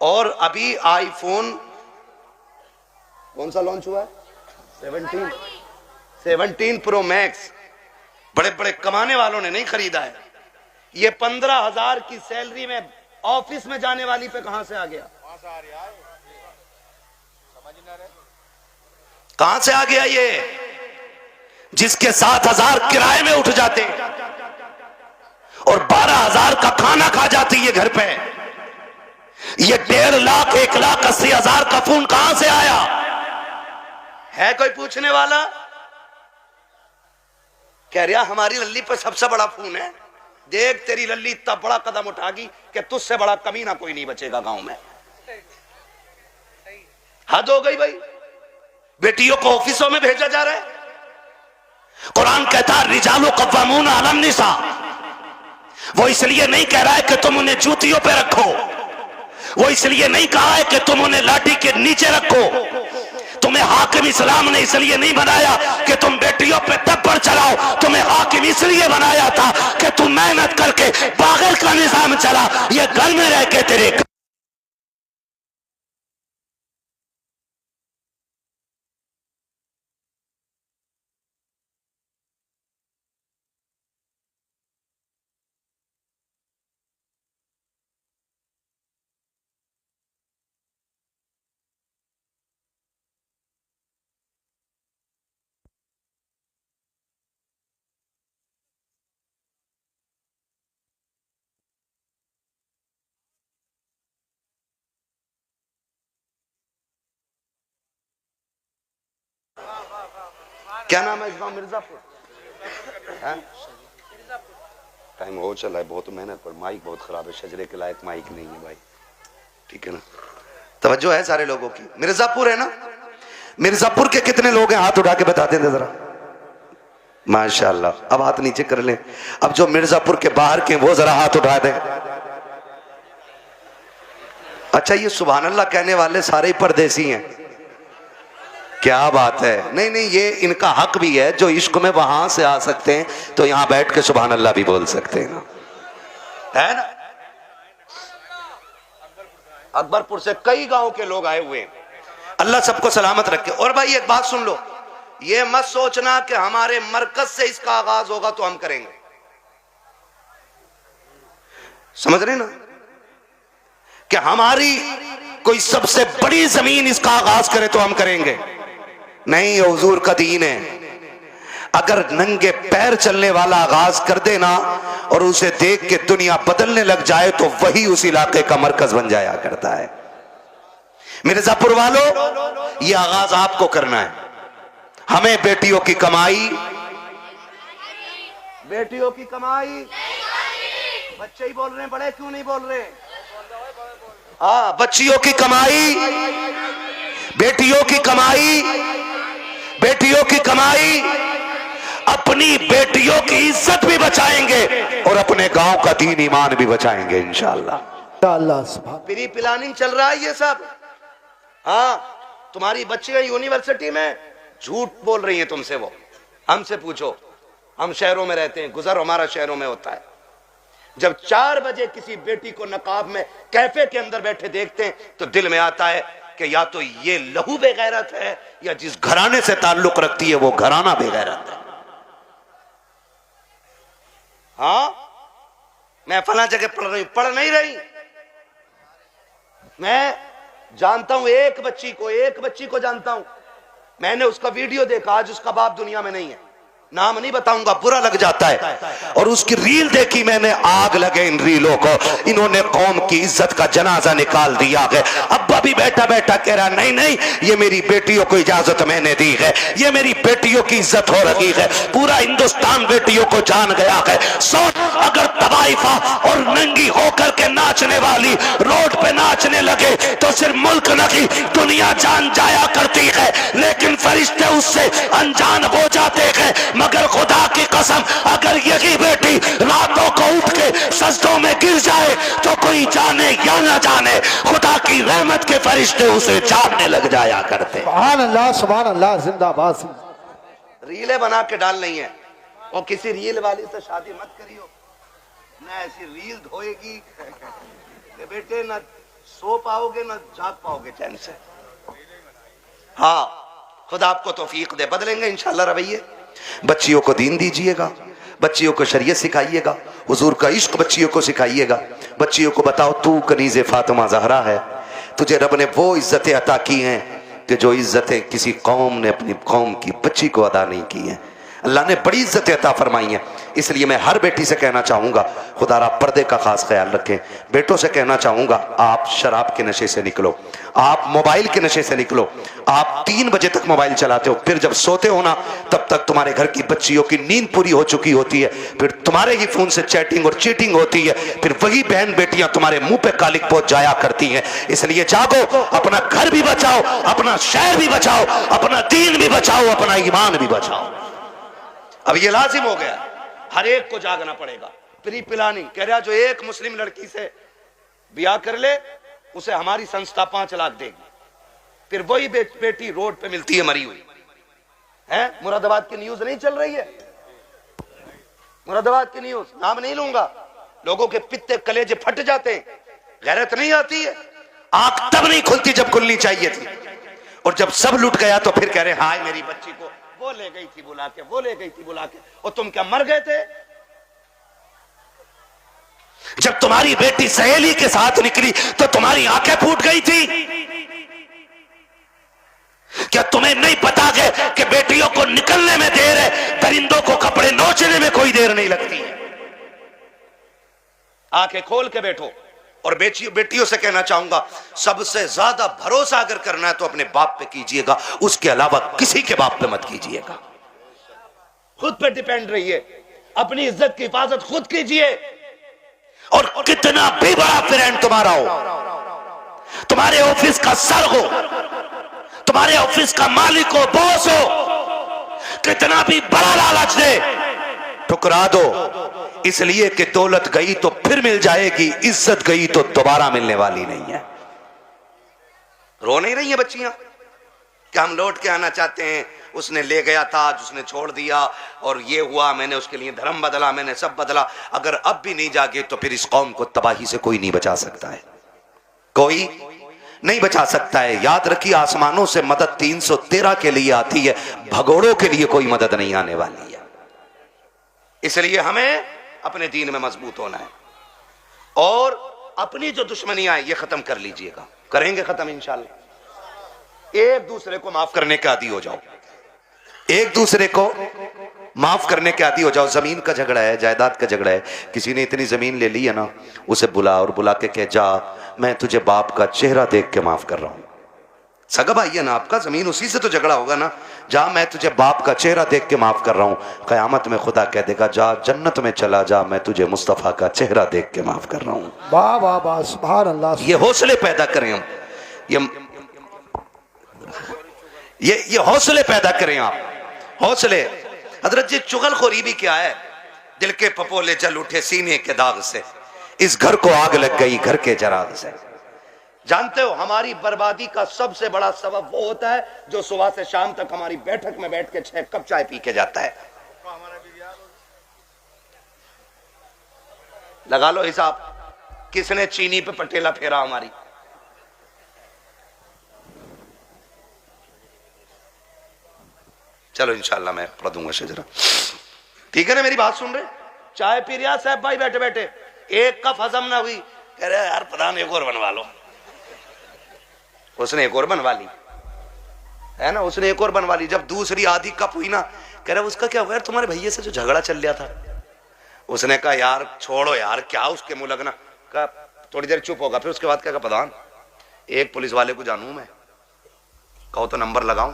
Speaker 1: और अभी आईफोन कौन सा लॉन्च हुआ है, 17 प्रो मैक्स, बड़े बड़े कमाने वालों ने नहीं खरीदा है। ये 15,000 की सैलरी में ऑफिस में जाने वाली पे कहां से आ गया, कहां से आ गया ये, जिसके 7,000 किराए में उठ जाते और 12,000 का खाना खा जाती है घर पे। ये 1.5 लाख 1,80,000 का फोन कहां से आया है? कोई पूछने वाला? कह रहा हमारी लल्ली पे सबसे बड़ा फोन है। देख तेरी लल्ली इतना बड़ा कदम उठागी कि तुझसे बड़ा कमीना कोई नहीं बचेगा गांव में। हद हो गई भाई, बेटियों को ऑफिसों में भेजा जा रहा है। कुरान कहता है रिजालु कव्वामून अलम निसा, वो इसलिए नहीं कह रहा है कि तुम उन्हें जूतियों पे रखो, वो इसलिए नहीं कहा है कि तुम उन्हें लाठी के नीचे रखो, तुम्हें हाकिम इस्लाम ने इसलिए नहीं बनाया कि तुम बेटियों पे तब्बर चलाओ, तुम्हें हाकिम इसलिए बनाया था कि तुम मेहनत करके बागल का निजाम चला, ये घर में रह के तेरे। क्या नाम है इस गांव? मिर्जापुर। टाइम हो चला है, बहुत मेहनत पर माइक बहुत खराब है, शजरे के लायक माइक नहीं है भाई, ठीक है ना? तवज्जो है सारे लोगों की। मिर्जापुर है ना? मिर्जापुर के कितने लोग हैं, हाथ उठा के बताते थे जरा। माशाल्लाह, अब हाथ नीचे कर लें। अब जो मिर्जापुर के बाहर के वो जरा हाथ उठा दें। अच्छा, ये सुभान अल्लाह कहने वाले सारे ही परदेसी हैं, क्या बात है। नहीं नहीं, ये इनका हक भी है, जो इश्क में वहां से आ सकते हैं तो यहां बैठ के सुभान अल्लाह भी बोल सकते हैं ना, है ना? अकबरपुर से कई गांव के लोग आए हुए हैं, अल्लाह सबको सलामत रखे। और भाई एक बात सुन लो, ये मत सोचना कि हमारे मरकज से इसका आगाज होगा तो हम करेंगे, समझ रहे ना, कि हमारी कोई सबसे बड़ी जमीन इसका आगाज करे तो हम करेंगे नहीं। हुजूर का दीन है, अगर नंगे पैर चलने वाला आगाज कर देना और उसे देख के दुनिया बदलने लग जाए तो वही उस इलाके का मरकज बन जाया करता है। मिर्जापुर वालों, ये आगाज आपको करना है। हमें बेटियों की कमाई, बेटियों की कमाई, बच्चे ही बोल रहे हैं, बड़े क्यों नहीं बोल रहे? हाँ, बच्चियों की कमाई, बेटियों की कमाई, बेटियों की कमाई अपनी बेटियों की इज्जत भी बचाएंगे और अपने गांव का दीन ईमान भी बचाएंगे इंशाअल्लाह।
Speaker 3: प्री प्लानिंग चल रहा है ये सब। हाँ, तुम्हारी बच्चियां यूनिवर्सिटी में झूठ बोल रही हैं तुमसे, वो हमसे पूछो, हम शहरों में रहते हैं, गुजर हमारा शहरों में होता है। जब 4 बजे किसी बेटी को नकाब में कैफे के अंदर बैठे देखते हैं तो दिल में आता है कि या तो ये लहू बेगैरत है या जिस घराने से ताल्लुक रखती है वो घराना बेगैरत है। हाँ, मैं फला जगह पढ़ रही हूं, पढ़ नहीं रही। मैं जानता हूं एक बच्ची को जानता हूं, मैंने उसका वीडियो देखा, आज उसका बाप दुनिया में नहीं है, नाम नहीं बताऊंगा, बुरा लग जाता है। और उसकी रील देखी मैंने, आग लगे इन रीलों को, इन्होंने कौम की इज्जत का जनाजा निकाल दिया है। अब्बा भी बैठा बैठा कह रहा नहीं नहीं, ये मेरी बेटियों को इजाजत मैंने दी है, ये मेरी बेटियों की इज्जत हो रही है, पूरा हिंदुस्तान बेटियों को जान गया है। अगर तवाइफा और नंगी होकर के नाचने वाली रोड पे नाचने लगे तो सिर्फ मुल्क नहीं दुनिया जान जाया करती है, लेकिन फरिश्ते उससे अनजान हो जाते हैं। मगर खुदा की कसम, अगर यही बेटी रातों को उठ के सजदों में गिर जाए तो कोई जाने या ना जाने, खुदा की रहमत के फरिश्ते उसे जानने लग जाया करते।
Speaker 2: सुभान अल्लाह, जिंदाबाद।
Speaker 3: रीलें बना के डाल नहीं है, और किसी रील वाली से शादी मत करियो, ना ऐसी रील धोएगी कि बेटे ना सो पाओगे ना जाग पाओगे चैन से। हाँ, खुदा आपको तौफीक दे, बदलेंगे इंशाल्लाह रवैये।
Speaker 1: बच्चियों को दीन दीजिएगा, बच्चियों को शरीयत सिखाइएगा, हुजूर का इश्क बच्चियों को सिखाइएगा। बच्चियों को बताओ तू कनीज़े फातिमा ज़हरा है, तुझे रब ने वो इज्जतें अता की हैं कि जो इज्जतें किसी कौम ने अपनी कौम की बच्ची को अदा नहीं की हैं। अल्लाह ने बड़ी इज्जतें अता फरमाई हैं। इसलिए मैं हर बेटी से कहना चाहूँगा, खुदारा पर्दे का खास ख्याल रखें। बेटों से कहना चाहूँगा, आप शराब के नशे से निकलो, आप मोबाइल के नशे से निकलो। आप 3 बजे तक मोबाइल चलाते हो, फिर जब सोते हो ना तब तक तुम्हारे घर की बच्चियों की नींद पूरी हो चुकी होती है, फिर तुम्हारे ही फोन से चैटिंग और चीटिंग होती है, फिर वही बहन बेटियां तुम्हारे मुंह पे कालिक पहुंच जाया करती हैं। इसलिए जागो, अपना घर भी बचाओ, अपना शहर भी बचाओ, अपना दीन भी बचाओ, अपना ईमान भी बचाओ।
Speaker 3: अब ये लाजिम हो गया, हर एक को जागना पड़ेगा। प्री प्लानिंग कह रहा, जो एक मुस्लिम लड़की से ब्याह कर ले उसे हमारी संस्था 5 लाख देगी, फिर वही बेटी रोड पे मिलती है मरी हुई है। मुरादाबाद की न्यूज नहीं चल रही है, मुरादाबाद की न्यूज, नाम नहीं लूंगा, लोगों के पित्ते कलेजे फट जाते हैं, गैरत नहीं आती है।
Speaker 1: आंख तब नहीं खुलती जब खुलनी चाहिए थी, और जब सब लुट गया तो फिर कह रहे हाय
Speaker 3: मेरी बच्ची को वो ले गई थी बुला के, वो ले गई थी बुला के, और तुम क्या मर गए थे?
Speaker 1: जब तुम्हारी बेटी सहेली के साथ निकली तो तुम्हारी आंखें फूट गई थी। क्या तुम्हें नहीं पता कि बेटियों को निकलने में देर है, परिंदों को कपड़े नोचने में कोई देर नहीं लगती है।
Speaker 3: आंखें खोल के बैठो। और बेटियों से कहना चाहूंगा, सबसे ज्यादा भरोसा अगर करना है तो अपने बाप पे कीजिएगा, उसके अलावा किसी के बाप पे मत कीजिएगा। खुद पे डिपेंड रहिए, अपनी इज्जत की हिफाजत खुद कीजिए।
Speaker 1: और कितना भी बड़ा फ्रेंड तुम्हारा हो, तुम्हारे ऑफिस का सर हो, तुम्हारे ऑफिस का मालिक हो, बॉस हो, कितना भी बड़ा लालच दे, ठुकरा दो। इसलिए कि दौलत गई तो फिर मिल जाएगी, इज्जत गई तो दोबारा मिलने वाली नहीं है।
Speaker 3: रो नहीं रही है बच्चियां कि हम लौट के आना चाहते हैं, उसने ले गया था, उसने छोड़ दिया, और ये हुआ, मैंने उसके लिए धर्म बदला, मैंने सब बदला। अगर अब भी नहीं जागे तो फिर इस कौम को तबाही से कोई नहीं बचा सकता है, कोई नहीं बचा सकता है। याद रखिए, आसमानों से मदद 313 के लिए आती है, भगोड़ों के लिए कोई मदद नहीं आने वाली है। इसलिए हमें अपने दीन में मजबूत होना है, और अपनी जो दुश्मनियां हैं ये खत्म कर लीजिएगा। करेंगे खत्म इंशाल्लाह। एक दूसरे को माफ करने के आदी हो जाओ, एक दूसरे को माफ करने के आदी हो जाओ। जमीन का झगड़ा है, जायदाद का झगड़ा है, किसी ने इतनी जमीन ले ली है ना, उसे बुला और बुला के कह, जा मैं तुझे बाप का चेहरा देख के माफ कर रहा हूं। सगा भाई है ना आपका, जमीन उसी से तो झगड़ा होगा ना, जा मैं तुझे बाप का चेहरा देख के माफ कर रहा हूं। कयामत में खुदा कह देगा, जा जन्नत में चला जा, मैं तुझे मुस्तफा का चेहरा देख के माफ कर रहा हूं।
Speaker 2: वाह वाह वाह, सुभान अल्लाह।
Speaker 1: ये हौसले पैदा करें हम, ये हौसले पैदा करें आप, हौसले।
Speaker 3: हजरत जी चुगलखोरी भी क्या है? दिल के पपोले जल उठे सीने के दाग से,
Speaker 1: इस घर को आग लग गई घर के जराग से।
Speaker 3: जानते हो हमारी बर्बादी का सबसे बड़ा सबब वो होता है जो सुबह से शाम तक हमारी बैठक में बैठ के 6 कप चाय पी के जाता है। लगा लो हिसाब, किसने चीनी पे पटेला फेरा हमारी। चलो इंशाल्लाह मैं पढ़ दूंगा शजरा, ठीक है ना? मेरी बात सुन रहे? चाय पी रहा साहब भाई बैठे बैठे, एक कप हजम ना हुई, कह रहे यार प्रधान एक और बनवा लो। उसने एक और बनवा ली, है ना? उसने एक और बनवा ली। जब दूसरी आधी कप हुई ना, कह रहा उसका क्या हुआ यार, तुम्हारे भैया से जो झगड़ा चल रहा था। उसने कहा यार छोड़ो यार, क्या उसके मुंह लगना। कहा थोड़ी देर चुप होगा, फिर उसके बाद क्या कहा, प्रधान एक पुलिस वाले को जानू मैं, कहो तो नंबर लगाऊं,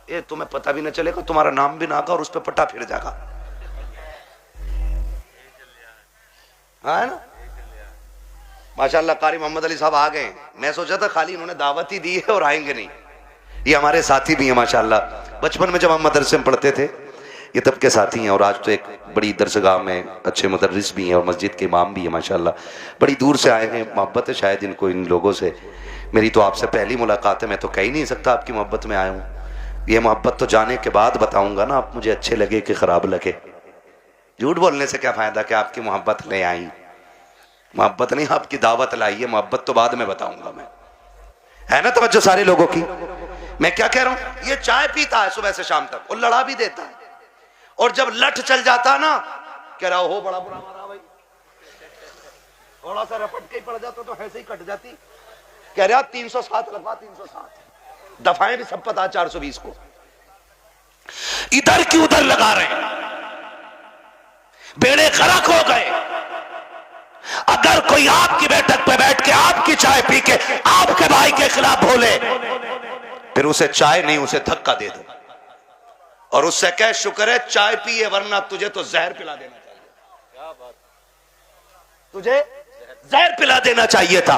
Speaker 3: ये तुम्हें पता भी ना चलेगा, तुम्हारा नाम भी ना आगा और उस पर पट्टा फिर जाएगा। हाँ है ना? माशाल्लाह कारी मोहम्मद अली साहब आ गए। मैं सोचा था खाली इन्होंने दावत ही दी है और आएंगे नहीं। ये हमारे साथी भी हैं माशाल्लाह। बचपन में जब हम मदरसे में पढ़ते थे ये तब के साथी हैं, और आज तो एक बड़ी दरसगाह में अच्छे मुदर्रिस भी हैं और मस्जिद के इमाम भी हैं माशाल्लाह। बड़ी दूर से आए हैं, मोहब्बत है शायद इनको इन लोगों से। मेरी तो आपसे पहली मुलाकात है, मैं तो कह ही नहीं सकता आपकी मोहब्बत में आया हूँ। ये मोहब्बत तो जाने के बाद बताऊँगा ना, आप मुझे अच्छे लगे कि ख़राब लगे। झूठ बोलने से क्या फ़ायदा कि आपकी मोहब्बत ले आई। मोहब्बत नहीं, आपकी दावत लाई है, मोहब्बत तो बाद में बताऊंगा मैं, है ना? तवज्जो सारे लोगों की। मैं क्या कह रहा हूं, ये चाय पीता है सुबह से शाम तक और लड़ा भी देता है, और जब लठ चल जाता ना, कह रहा हो बड़ा बुरा मारा भाई, थोड़ा सा रपट के ही पड़ जाता तो ऐसे ही कट जाती। कह रहा 307 लगवा, 307 दफाएं भी सब पता 420 को, इधर की उधर लगा रहे हैं, बेड़े गर्क हो गए। अगर कोई आपकी बैठक पे बैठ के आपकी चाय पी के आपके भाई के खिलाफ बोले, फिर उसे चाय नहीं उसे धक्का दे दो और उससे कह शुक्र है चाय पिए, वरना तुझे तो जहर पिला देना चाहिए। तुझे जहर पिला देना चाहिए था,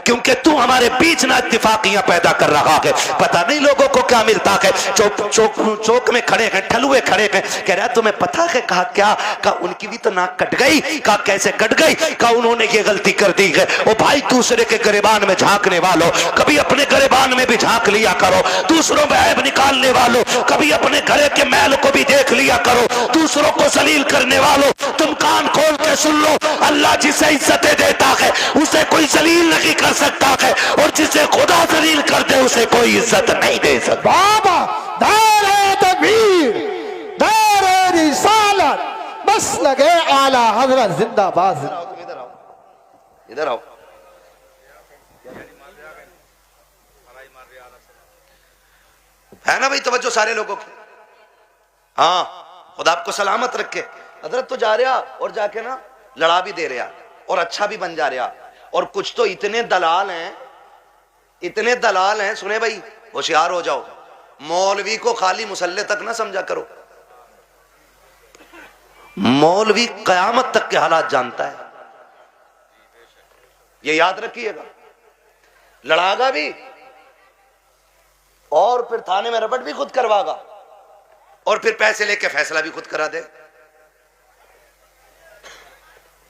Speaker 3: क्योंकि तू हमारे बीच ना इत्तेफाकियां पैदा कर रहा है। पता नहीं लोगों को क्या मिलता है। चौक में खड़े हैं, ठलुए खड़े हैं, कह रहा तुम्हें पता है? कहा क्या? कहा उनकी भी तो नाक कट गई। कहा कैसे कट गई? कहा उन्होंने ये गलती कर दी है। ओ भाई, दूसरे के गिरेबान में झांकने वालों, कभी अपने गिरेबान में भी झांक लिया करो। दूसरों में ऐब निकालने वालों, कभी अपने घरे के मैल को भी देख लिया करो। दूसरों को जलील करने वालों, तुम कान खोल के सुन लो, अल्लाह जिसे इज्जतें देता है उसे कोई जलील नहीं कर सकता है, और जिसे खुदा जलील कर दे उसे कोई इज्जत नहीं दे सकता।
Speaker 2: बाबा दारे तकबीर, दारे रिसालत, बस लगे आला हजरत जिंदाबाद।
Speaker 3: इधर आओ, इधर आओ। है ना भाई तवज्जो सारे लोगों की? हाँ, खुदा आपको सलामत रखे। हजरत तो जा रहा और जाके ना लड़ा भी दे रहा और अच्छा भी बन जा रहा, और कुछ तो इतने दलाल हैं, इतने दलाल हैं। सुने भाई, होशियार हो जाओ, मौलवी को खाली मुसल्ले तक ना समझा करो। मौलवी कयामत तक के हालात जानता है, ये याद रखिएगा। लड़ागा भी और फिर थाने में रपट भी खुद करवागा, और फिर पैसे लेके फैसला भी खुद करा दे,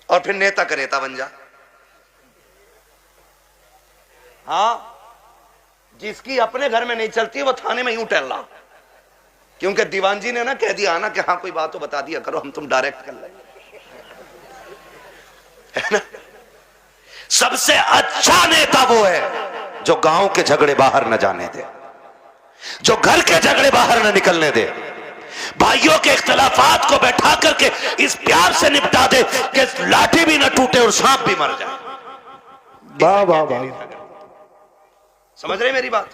Speaker 3: और फिर नेता करेता बन जा। हाँ, जिसकी अपने घर में नहीं चलती वो थाने में यूं टहल रहा, क्योंकि दीवान जी ने ना कह दिया ना कि हाँ कोई बात तो बता दिया करो, हम तुम डायरेक्ट कर लेंगे, है ना? सबसे अच्छा नेता वो है जो गांव के झगड़े बाहर न जाने दे, जो घर के झगड़े बाहर न निकलने दे, भाइयों के इख्तलाफात को बैठा करके इस प्यार से निपटा दे कि लाठी भी न टूटे और सांप भी मर जाए।
Speaker 2: वाह वाह वाह,
Speaker 3: समझ रहे मेरी बात?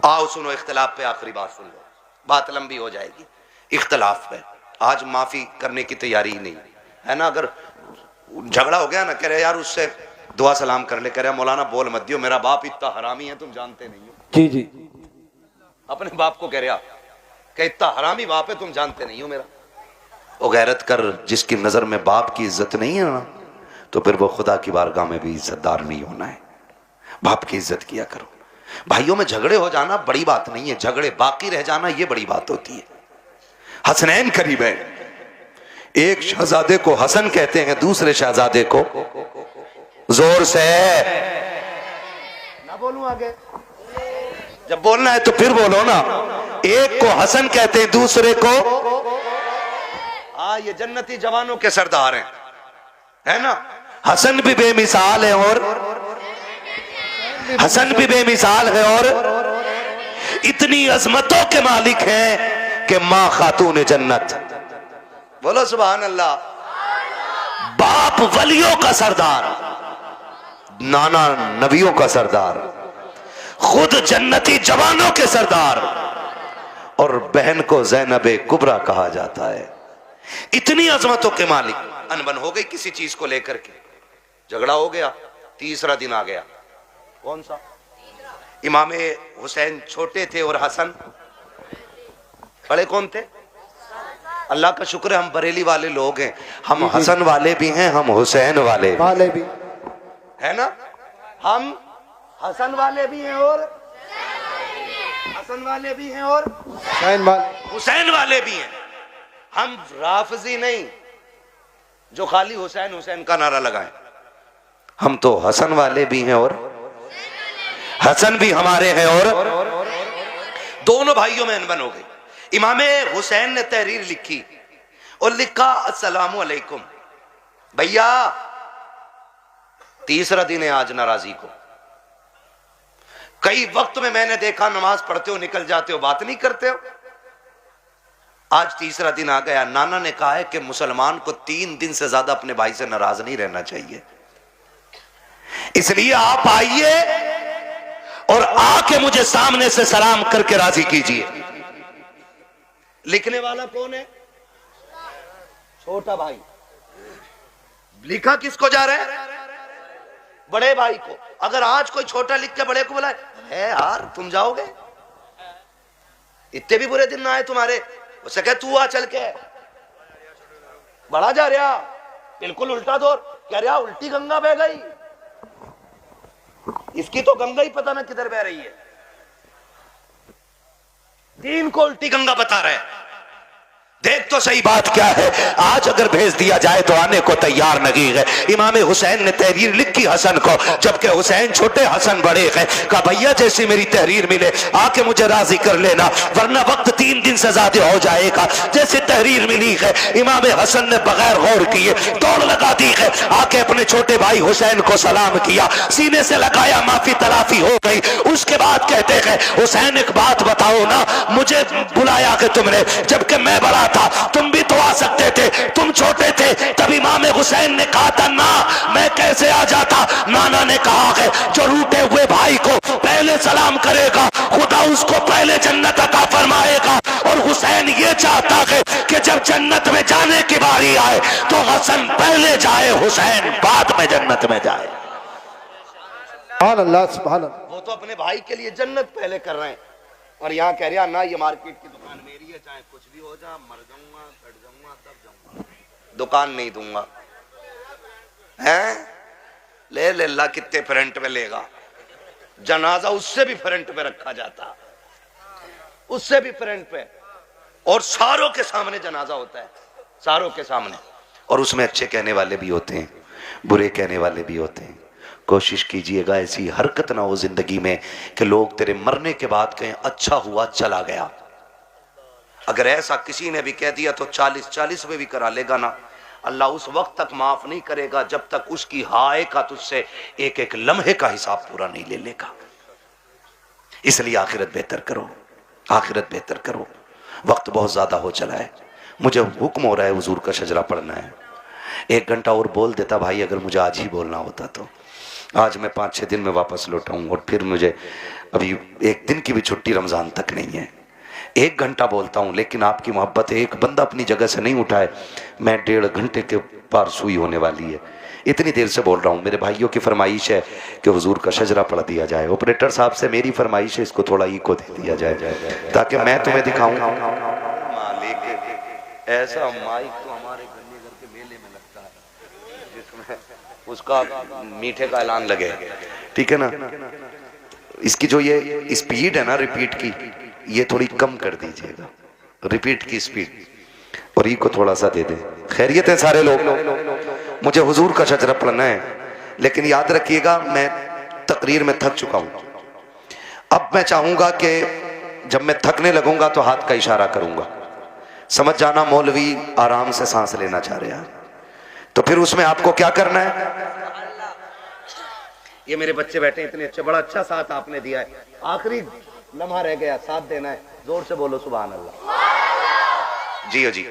Speaker 3: आओ सुनो, इख्तलाफ पे आखिरी बात सुन लो, बात लंबी हो जाएगी। इख्तलाफ पे आज माफी करने की तैयारी ही नहीं है ना। अगर झगड़ा हो गया ना, कह रहे यार उससे दुआ सलाम कर ले, कह रहे मौलाना बोल मत दियो, मेरा बाप इतना हरामी है तुम जानते नहीं हो।
Speaker 2: जी जी,
Speaker 3: अपने बाप को कह रहा कि इतना हरामी बाप है तुम जानते नहीं हो मेरा। वो गैरत कर, जिसकी नजर में बाप की इज्जत नहीं है ना, तो फिर वो खुदा की बारगाह में भी इज्जतदार नहीं होना है। बाप की इज्जत किया करो। भाइयों में झगड़े हो जाना बड़ी बात नहीं है, झगड़े बाकी रह जाना ये बड़ी बात होती है।
Speaker 1: हसनैन करीब है। एक शहजादे को हसन कहते हैं, दूसरे शहजादे को जोर से
Speaker 2: ना बोलूं आगे?
Speaker 1: जब बोलना है तो फिर बोलो ना। एक को हसन कहते हैं, दूसरे को
Speaker 3: ये जन्नती जवानों के सरदार हैं, है ना।
Speaker 1: हसन भी बेमिसाल है और हसन भी बेमिसाल है और इतनी अजमतों के मालिक हैं कि मां खातून जन्नत।
Speaker 3: बोलो सुभान अल्लाह।
Speaker 1: बाप वलियों का सरदार, नाना नबियों का सरदार, खुद जन्नती जवानों के सरदार, और बहन को ज़ैनब कुबरा कहा जाता है। इतनी अजमतों के मालिक।
Speaker 3: अनबन हो गई किसी चीज को लेकर के, झगड़ा हो गया, तीसरा दिन आ गया। कौन सा? इमाम हुसैन छोटे थे और हसन बड़े। कौन थे? अल्लाह का शुक्र है हम बरेली वाले लोग हैं, हम
Speaker 1: हसन वाले भी हैं, हम हुसैन वाले
Speaker 2: भी
Speaker 3: है ना। हम हसन वाले भी हैं और हसन वाले भी हैं और हुसैन वाले भी हैं। हम राफजी नहीं जो खाली हुसैन हुसैन का नारा लगाएं।
Speaker 1: हम तो हसन वाले भी हैं और हसन भी हमारे हैं, और
Speaker 3: दोनों भाइयों में अनबन हो गई। इमाम हुसैन ने तहरीर लिखी और लिखा, अस्सलामु अलैकुम भैया, तीसरा दिन है आज नाराजी को। कई वक्त में मैंने देखा नमाज पढ़ते हो निकल जाते हो, बात नहीं करते हो। आज तीसरा दिन आ गया। नाना ने कहा है कि मुसलमान को 3 दिन से ज्यादा अपने भाई से नाराज नहीं रहना चाहिए, इसलिए आप आइए और आके मुझे सामने से सलाम करके राजी कीजिए। लिखने वाला कौन है? छोटा भाई। लिखा किसको जा रहा है? बड़े भाई को। अगर आज कोई छोटा लिख के बड़े को बुलाए, है यार तुम जाओगे, इतने भी बुरे दिन ना आए तुम्हारे, उससे कह तू आ चल के, बड़ा जा रहा, बिल्कुल उल्टा दौर, कह रहा उल्टी गंगा बह गई, इसकी तो गंगा ही पता ना किधर बह रही है, दीन को उल्टी गंगा बता रहे हैं। देख तो सही बात क्या है। आज अगर भेज दिया जाए तो आने को तैयार नहीं है। इमाम हुसैन ने तहरीर लिखी हसन को, जबकि हुसैन छोटे हसन बड़े हैं। कहा भैया जैसी मेरी तहरीर मिले आके मुझे राजी कर लेना, वरना वक्त 3 दिन से ज्यादा हो जाएगा। जैसे तहरीर मिली है, इमाम हसन ने बगैर गौर किए दौड़ लगा दी है, आके अपने छोटे भाई हुसैन को सलाम किया, सीने से लगाया, माफी तलाफी हो गई। उसके बाद कहते हैं हुसैन एक बात बताओ ना, मुझे बुलाया कि तुमने, जबकि मैं बड़ा था, तुम भी तो आ सकते थे, तुम छोटे थे। तब इमाम हुसैन ने कहा था ना, मैं कैसे आ जाता। नाना ने कहा है जो रूठे हुए भाई को पहले सलाम करेगा खुदा उसको पहले जन्नत अता फरमाएगा। और हुसैन ये चाहता है कि जब जन्नत में जाने की बारी आए तो हसन पहले जाए, हुसैन बाद में जन्नत में जाए।
Speaker 2: सुभान अल्लाह, सुभान अल्लाह।
Speaker 3: वो तो अपने भाई के लिए जन्नत पहले कर रहे हैं, और यहाँ कह रहा ना ये मार्केट की दुकान मेरी है, चाहे कुछ भी हो जा, मर जाऊंगा, कट जाऊंगा, तब जाऊंगा, दुकान नहीं दूंगा। हैं ले ले ला, कितने फ्रंट पे लेगा। जनाजा उससे भी फ्रंट पे रखा जाता, उससे भी फ्रंट पे, और सारों के सामने जनाजा होता है, सारों के सामने।
Speaker 1: और उसमें अच्छे कहने वाले भी होते हैं, बुरे कहने वाले भी होते हैं। कोशिश कीजिएगा ऐसी हरकत ना हो जिंदगी में कि लोग तेरे मरने के बाद कहें अच्छा हुआ चला गया। अगर ऐसा किसी ने भी कह दिया तो 40-40 में भी करा लेगा ना, अल्लाह उस वक्त तक माफ नहीं करेगा जब तक उसकी हाय का तुझसे एक एक लम्हे का हिसाब पूरा नहीं ले लेगा। इसलिए आखिरत बेहतर करो, आखिरत बेहतर करो। वक्त बहुत ज्यादा हो चला है, मुझे हुक्म हो रहा है हुजूर का शजरा पढ़ना है। 1 घंटा और बोल देता भाई, अगर मुझे आज ही बोलना होता तो। आज मैं 5-6 दिन में वापस लौटाऊँ, और फिर मुझे अभी 1 दिन की भी छुट्टी रमज़ान तक नहीं है। 1 घंटा बोलता हूँ, लेकिन आपकी मोहब्बत है, एक बंदा अपनी जगह से नहीं उठाए, मैं 1.5 घंटे के पार सुई होने वाली है। इतनी देर से बोल रहा हूँ। मेरे भाइयों की फरमाइश है कि हुजूर का शजरा पढ़ दिया जाए। ऑपरेटर साहब से मेरी फरमाइश है इसको थोड़ा इको दे दिया जाए ताकि मैं तुम्हें दिखाऊँ।
Speaker 3: ऐसा माइक तो हमारे घर के मेले में लगता है जिसमें उसका मीठे का ऐलान लगे,
Speaker 1: ठीक है ना। इसकी जो ये स्पीड है ना रिपीट की, ये थोड़ी कम कर दीजिएगा, रिपीट की स्पीड। और ई को थोड़ा सा दे दे। खैरियत है सारे लोग, मुझे हुजूर का शजरा पढ़ना है, लेकिन याद रखिएगा मैं तकरीर में थक चुका हूं। अब मैं चाहूंगा कि जब मैं थकने लगूंगा तो हाथ का इशारा करूंगा, समझ जाना मौलवी आराम से सांस लेना चाह रहे हैं, तो फिर उसमें आपको क्या करना है।
Speaker 3: ये मेरे बच्चे बैठे इतने अच्छे, बड़ा अच्छा साथ आपने दिया है, आखिरी लम्हा रह गया, साथ देना है, जोर से बोलो सुभान अल्लाह। जी जी,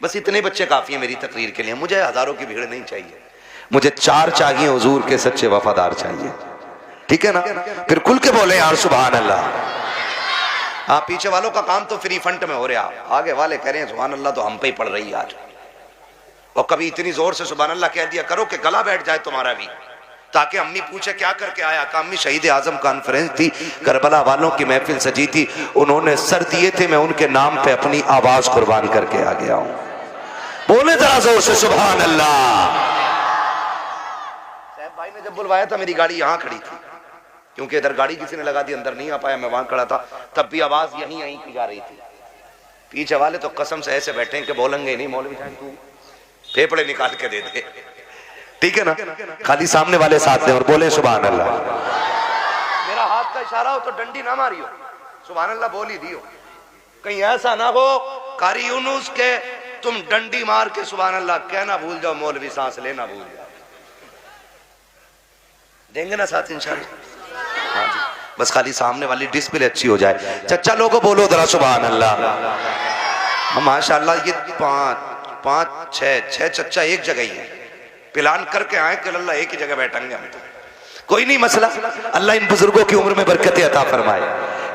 Speaker 3: बस इतने बच्चे काफी है मेरी तकरीर के लिए, मुझे हजारों की भीड़ नहीं चाहिए, मुझे 4 चाहिए हुजूर के सच्चे वफादार चाहिए, ठीक है ना। फिर खुल के बोले यार सुभान अल्लाह। हाँ, पीछे वालों का काम तो फ्री फंड में हो रहा, आगे वाले कह रहे हैं सुभान अल्लाह तो हम पे ही पड़ रही है आज। और कभी इतनी जोर से सुभान अल्लाह कह दिया करो कि गला बैठ जाए तुम्हारा भी, ताकि अम्मी पूछे क्या करके आया, का अम्मी शहीद आजम कॉन्फ्रेंस थी, करबला वालों की महफिल सजी थी, उन्होंने सर दिए थे, मैं उनके नाम पे अपनी आवाज कुर्बान करके आ गया हूं। बोले जरा जोर से सुभान अल्लाह। साहब भाई ने जब बुलवाया था मेरी गाड़ी यहां खड़ी थी, क्योंकि इधर गाड़ी किसी ने लगा दी, अंदर नहीं आ पाया, मैं वहां खड़ा था, तब भी आवाज यहीं यहीं की जा रही थी। पीछे वाले तो कसम से ऐसे बैठे हैं कि बोलेंगे नहीं, मौलवी साहब तू फेफड़े निकाल के दे दे, ठीक है ना। खाली सामने वाले साथ दें और बोले सुभान अल्लाह। मेरा हाथ का इशारा हो तो डंडी ना मारियो, सुभान अल्लाह बोल ही दियो, कहीं ऐसा ना हो कारी यूनुस के तुम डंडी मार के सुभान अल्लाह कहना भूल जाओ, मौलवी सांस लेना भूल जाओ। देंगे ना साथ इंशाल्लाह। हाँ जी, बस खाली सामने वाली डिस्प्ले अच्छी हो जाए। चच्चा लोगो बोलो जरा सुभान अल्लाह। माशाअल्लाह ये 5 6 चच्चा एक जगह ही है, प्लान करके आए कि अल्लाह एक ही जगह बैठेंगे हम, तो कोई नहीं मसला, अल्लाह इन बुजुर्गों की उम्र में बरकतें अता फरमाए।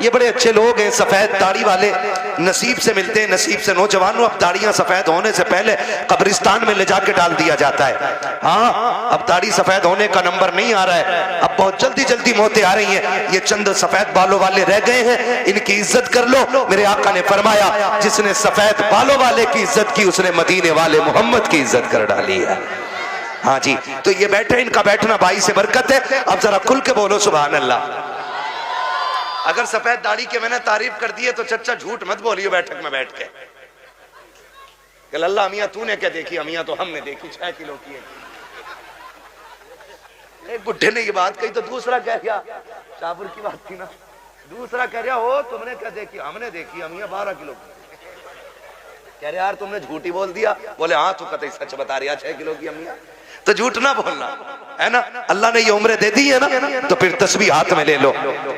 Speaker 3: ये बड़े अच्छे लोग हैं, सफेद दाढ़ी वाले नसीब से मिलते हैं, नसीब से नौजवानों, अब दाढ़ियां सफेद होने से पहले कब्रिस्तान में ले जाके डाल दिया जाता है। हाँ, अब दाढ़ी सफेद होने का नंबर नहीं आ रहा है, अब बहुत जल्दी जल्दी मौतें आ रही हैं। ये चंद सफेद बालों वाले रह गए हैं, इनकी इज्जत कर लो। मेरे आका ने फरमाया जिसने सफेद बालों वाले की इज्जत की उसने मदीने वाले मोहम्मद की इज्जत कर डाली है। हाँ जी, तो ये बैठे, इनका बैठना भाई से बरकत है। अब जरा खुल के बोलो सुभान अल्लाह। अगर सफेद दाढ़ी के मैंने तारीफ कर दी है तो चच्चा झूठ मत बोलियो बैठक में बैठ के, अल्लाह मियाँ तूने क्या देखी, अमियाँ तो हमने देखी 6 किलो की है। एक बुढ़े ने ये बात कही तो दूसरा कह गया, शाहपुर की बात थी ना, दूसरा कह रहा हो तुमने क्या देखी, हमने देखी अमियाँ 12 किलो की। कह रहे यार तुमने झूठी बोल दिया, बोले हाँ तू कतई सच बता रही है, 6 किलो की अमियाँ, तो झूठ ना बोलना है ना। अल्लाह ने ये उम्रें दे दी है ना, तो फिर तस्बीह हाथ में ले लो,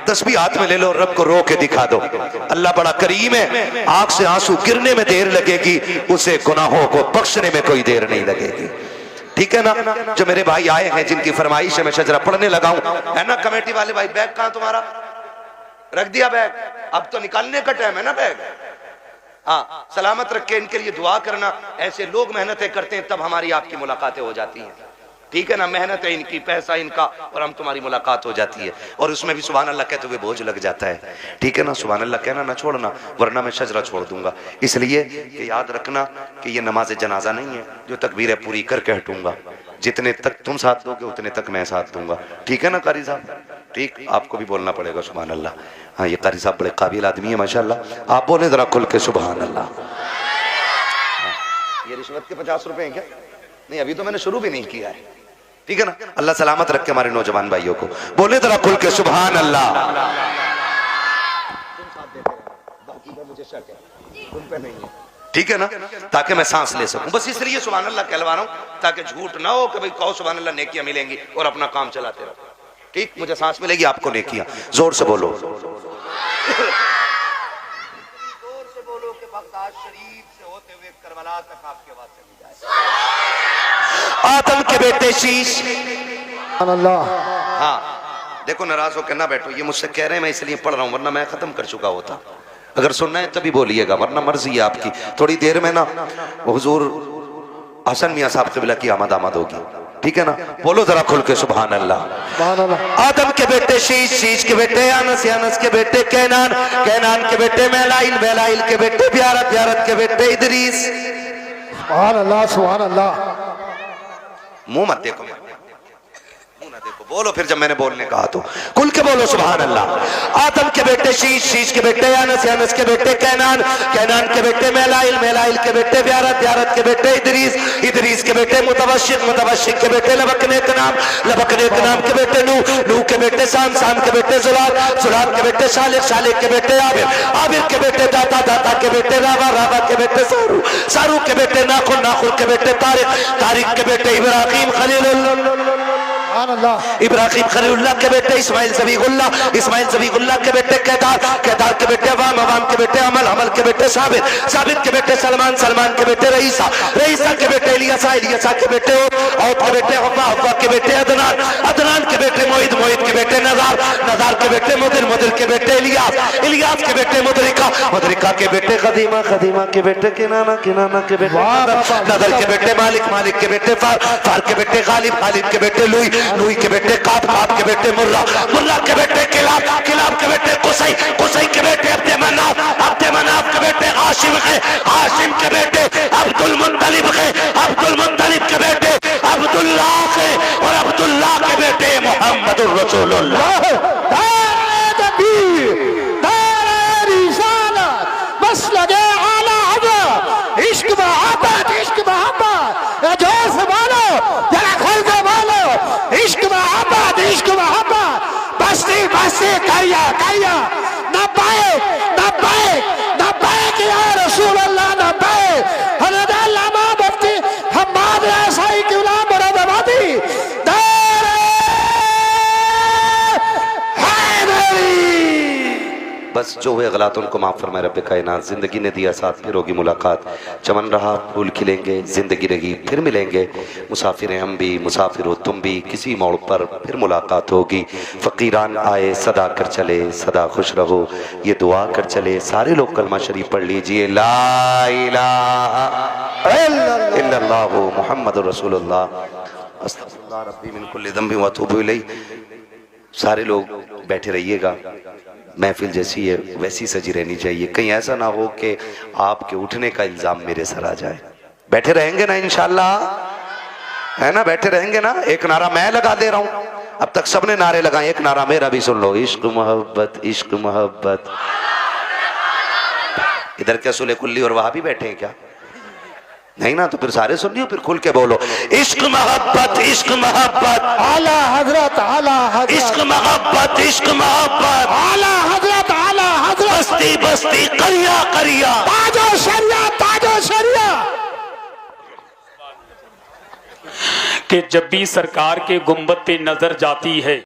Speaker 3: तस्बीह हाथ में ले लो, रब को रो के दिखा दो। अल्लाह बड़ा करीम है, आंख से आंसू गिरने में देर लगेगी, उसे गुनाहों को बख्शने में कोई देर नहीं लगेगी, ठीक है ना। जो मेरे भाई आए हैं जिनकी फरमाइश है मैं शजरा पढ़ने लगा हूं, है ना। कमेटी वाले भाई बैग कहां तुम्हारा, रख दिया बैग, अब तो निकालने का टाइम है ना बैग। हाँ, सलामत रख के इनके लिए दुआ करना। ऐसे लोग मेहनतें करते हैं तब हमारी आपकी मुलाकातें हो जाती हैं, ठीक है ना। मेहनत है इनकी, पैसा इनका, और हम तुम्हारी मुलाकात हो जाती है, और उसमें भी सुभान अल्लाह कहते हुए बोझ लग जाता है, ठीक है ना। सुभान अल्लाह कहना ना छोड़ना, वरना मैं शजरा छोड़ दूंगा। इसलिए कि याद रखना कि ये नमाज जनाजा नहीं है जो तकबीरें पूरी करके हटूंगा, जितने तक तुम साथ दोगे उतने तक मैं साथ दूंगा, ठीक है ना कारी साहब। ठीक, आपको भी बोलना पड़ेगा सुभान अल्लाह। हाँ, ये कारी साहब बड़े काबिल आदमी है माशाल्लाह, आप बोले जरा खुल के सुभान अल्लाह। ये रिश्वत के 50 रुपए हैं क्या? नहीं, अभी तो मैंने शुरू भी नहीं किया है, ठीक है ना। अल्लाह सलामत रख के हमारे नौजवान भाइयों को, बोले जरा खुल के सुभान अल्लाह। तुम साथ देते रहना, बाकी का मुझे शक है, तुम पे नहीं है, ठीक है ना, ताकि मैं सांस ले सकूं। बस इसलिए सुभान अल्लाह कहलवा रहा हूं, ताकि झूठ ना हो कि भाई कहो सुभान अल्लाह नेकियां मिलेंगी और अपना काम चलाते रहो, ठीक। मुझे सांस मिलेगी, आपको नेकियां। जोर से बोलो, जोर से बोलो कि बगदाद शरीफ से होते हुए करबला तक आपकी आवाज चली जाए। आदम के बेटे शीश,
Speaker 2: अल्लाह।
Speaker 1: हाँ देखो, नाराज होकर ना बैठो, ये मुझसे कह रहे हैं मैं इसलिए पढ़ रहा हूं, वरना मैं खत्म कर चुका होता। अगर सुनना है तभी बोलिएगा, वरना मर्जी है आपकी। थोड़ी देर में ना हुजूर हसन मियां साहब क़िबला की आमद होगी, ठीक है ना। बोलो जरा खुल के सुभान अल्लाह। आदम के बेटे शीश, शीश के बेटे अनस, अनस के बेटे कैनान, कैनान के बेटे मैलाइल, मैलाइल के बेटे ब्यारत, ब्यारत के बेटे इदरीस।
Speaker 2: सुभान अल्लाह, सुभान अल्लाह।
Speaker 1: मुंह मत देखो, मुंह देखो बोलो फिर जब मैंने बोलने कहा तो खुल के बोलो सुभान अल्लाह। आदम के बेटे शीश, शीश के बेटे यानस, यानस के बेटे कैनान, कैनान के बेटे मेलाइल, मेलाइल के बेटे व्यारत, व्यारत के बेटे इदरीस, इदरीस के बेटे मुतवशिक, मुतवशिक के बेटे लबकने के नाम, लबकने के नाम के बेटे नूह, नूह के बेटे साम, साम के बेटे जुलाल, जुलाल के बेटे शालिक, शालिक के बेटे आबिर, आबिर के बेटे दाता, दाता के बेटे रावा, रावा के बेटे सारू, सारू के बेटे नाखुन, नाखुन के बेटे तारिक, तारिक के बेटे इब्राहिम खलीलुल्लाह, इब्राहिम खलीलुल्लाह के बेटे इस्माइल ज़बीहुल्लाह, इस्माइल ज़बीहुल्लाह के बेटे केदार, केदार के बेटे अवाम, अवाम के बेटे अमल, अमल के बेटे साबित, साबित के बेटे सलमान, सलमान के बेटे रईसा, रईसा के बेटे इलियासा, इलियासा के बेटे औद के बेटे हव्वा, हव्वा के बेटे अदनान, अदनान के बेटे मोहित, मोहित के बेटे नज़ार, नज़ार के बेटे मुदिर, मुदिर के बेटे इलियास, इलियास के बेटे मुदरिका, मुदरिका के बेटे खदीमा, खदीमा के बेटे किनाना, किनाना के बेटे नदर के बेटे मालिक, मालिक के बेटे फार, फार के बेटे गालिब, गालिब के बेटे लुई, लुई के बेटे काब, काब के बेटे मुर्रा, मुर्रा के बेटे किलाब, किलाब के बेटे कुसै, कुसै के बेटे अब्दे मनाफ, अब्दे मनाफ के बेटे हाशिम है, हाशिम के बेटे अब्दुल मुत्तलिब है, अब्दुल मुत्तलिब के बेटे अब्दुल्लाह है, और अब्दुल्लाह के बेटे मोहम्मदुर रसूलुल्लाह।
Speaker 2: बस लगे आला हज़रत, इश्क मोहब्बत, इश्क मोहब्बत, जोर से बोलो, जरा खोल के बोलो, इश्क मोहब्बत, इश्क मोहब्बत, बस्ती बस्ती करिया करिया, नब्बे नब्बे नब्बे के या रसूल अल्लाह, नब्बे हज़रत अल्लामा मुफ्ती हम्माद रसाई की गुलाम मुरादाबादी
Speaker 1: बस जो हुए गलत उनको माफ़ फरमाए रब्बे कायनात। ज़िंदगी ने दिया साथ, फिर होगी मुलाकात, चमन रहा फूल खिलेंगे, ज़िंदगी रही फिर मिलेंगे, मुसाफिर हैं हम भी, मुसाफिर हो तुम भी, किसी मोड़ पर फिर मुलाकात होगी। फ़कीरान आए सदा कर चले, सदा खुश रहो, ये दुआ कर चले। सारे लोग कलमा शरीफ पढ़ लीजिए, ला इलाहा इल्लल्लाहु मुहम्मदुर रसूलुल्लाह, अस्तगफिरुल्लाह रब्बी मिन कुल्लि ज़ंबिन व अतूबु इलैह। सारे लोग बैठे रहिएगा, महफिल जैसी है वैसी सजी रहनी चाहिए, कहीं ऐसा ना हो कि आपके उठने का इल्जाम मेरे सर आ जाए। बैठे रहेंगे ना इंशाल्लाह, है ना, बैठे रहेंगे ना। एक नारा मैं लगा दे रहा हूं, अब तक सबने नारे लगाए, एक नारा मेरा भी सुन लो, इश्क मोहब्बत, इश्क मोहब्बत। इधर क्या सुले कुल्ली और वहां भी बैठे हैं क्या? नहीं ना, तो फिर सारे सुन लियो, फिर खुल के बोलो, इश्क मोहब्बत, इश्क मोहब्बत,
Speaker 2: आला हज़रत, आला हज़रत,
Speaker 1: इश्क मोहब्बत, इश्क मोहब्बत,
Speaker 2: आला हज़रत, आला हज़रत,
Speaker 1: बस्ती बस्ती करिया करिया,
Speaker 2: ताजो शरिया, ताजो शरिया।
Speaker 4: कि जब भी सरकार के गुंबद पे नजर जाती है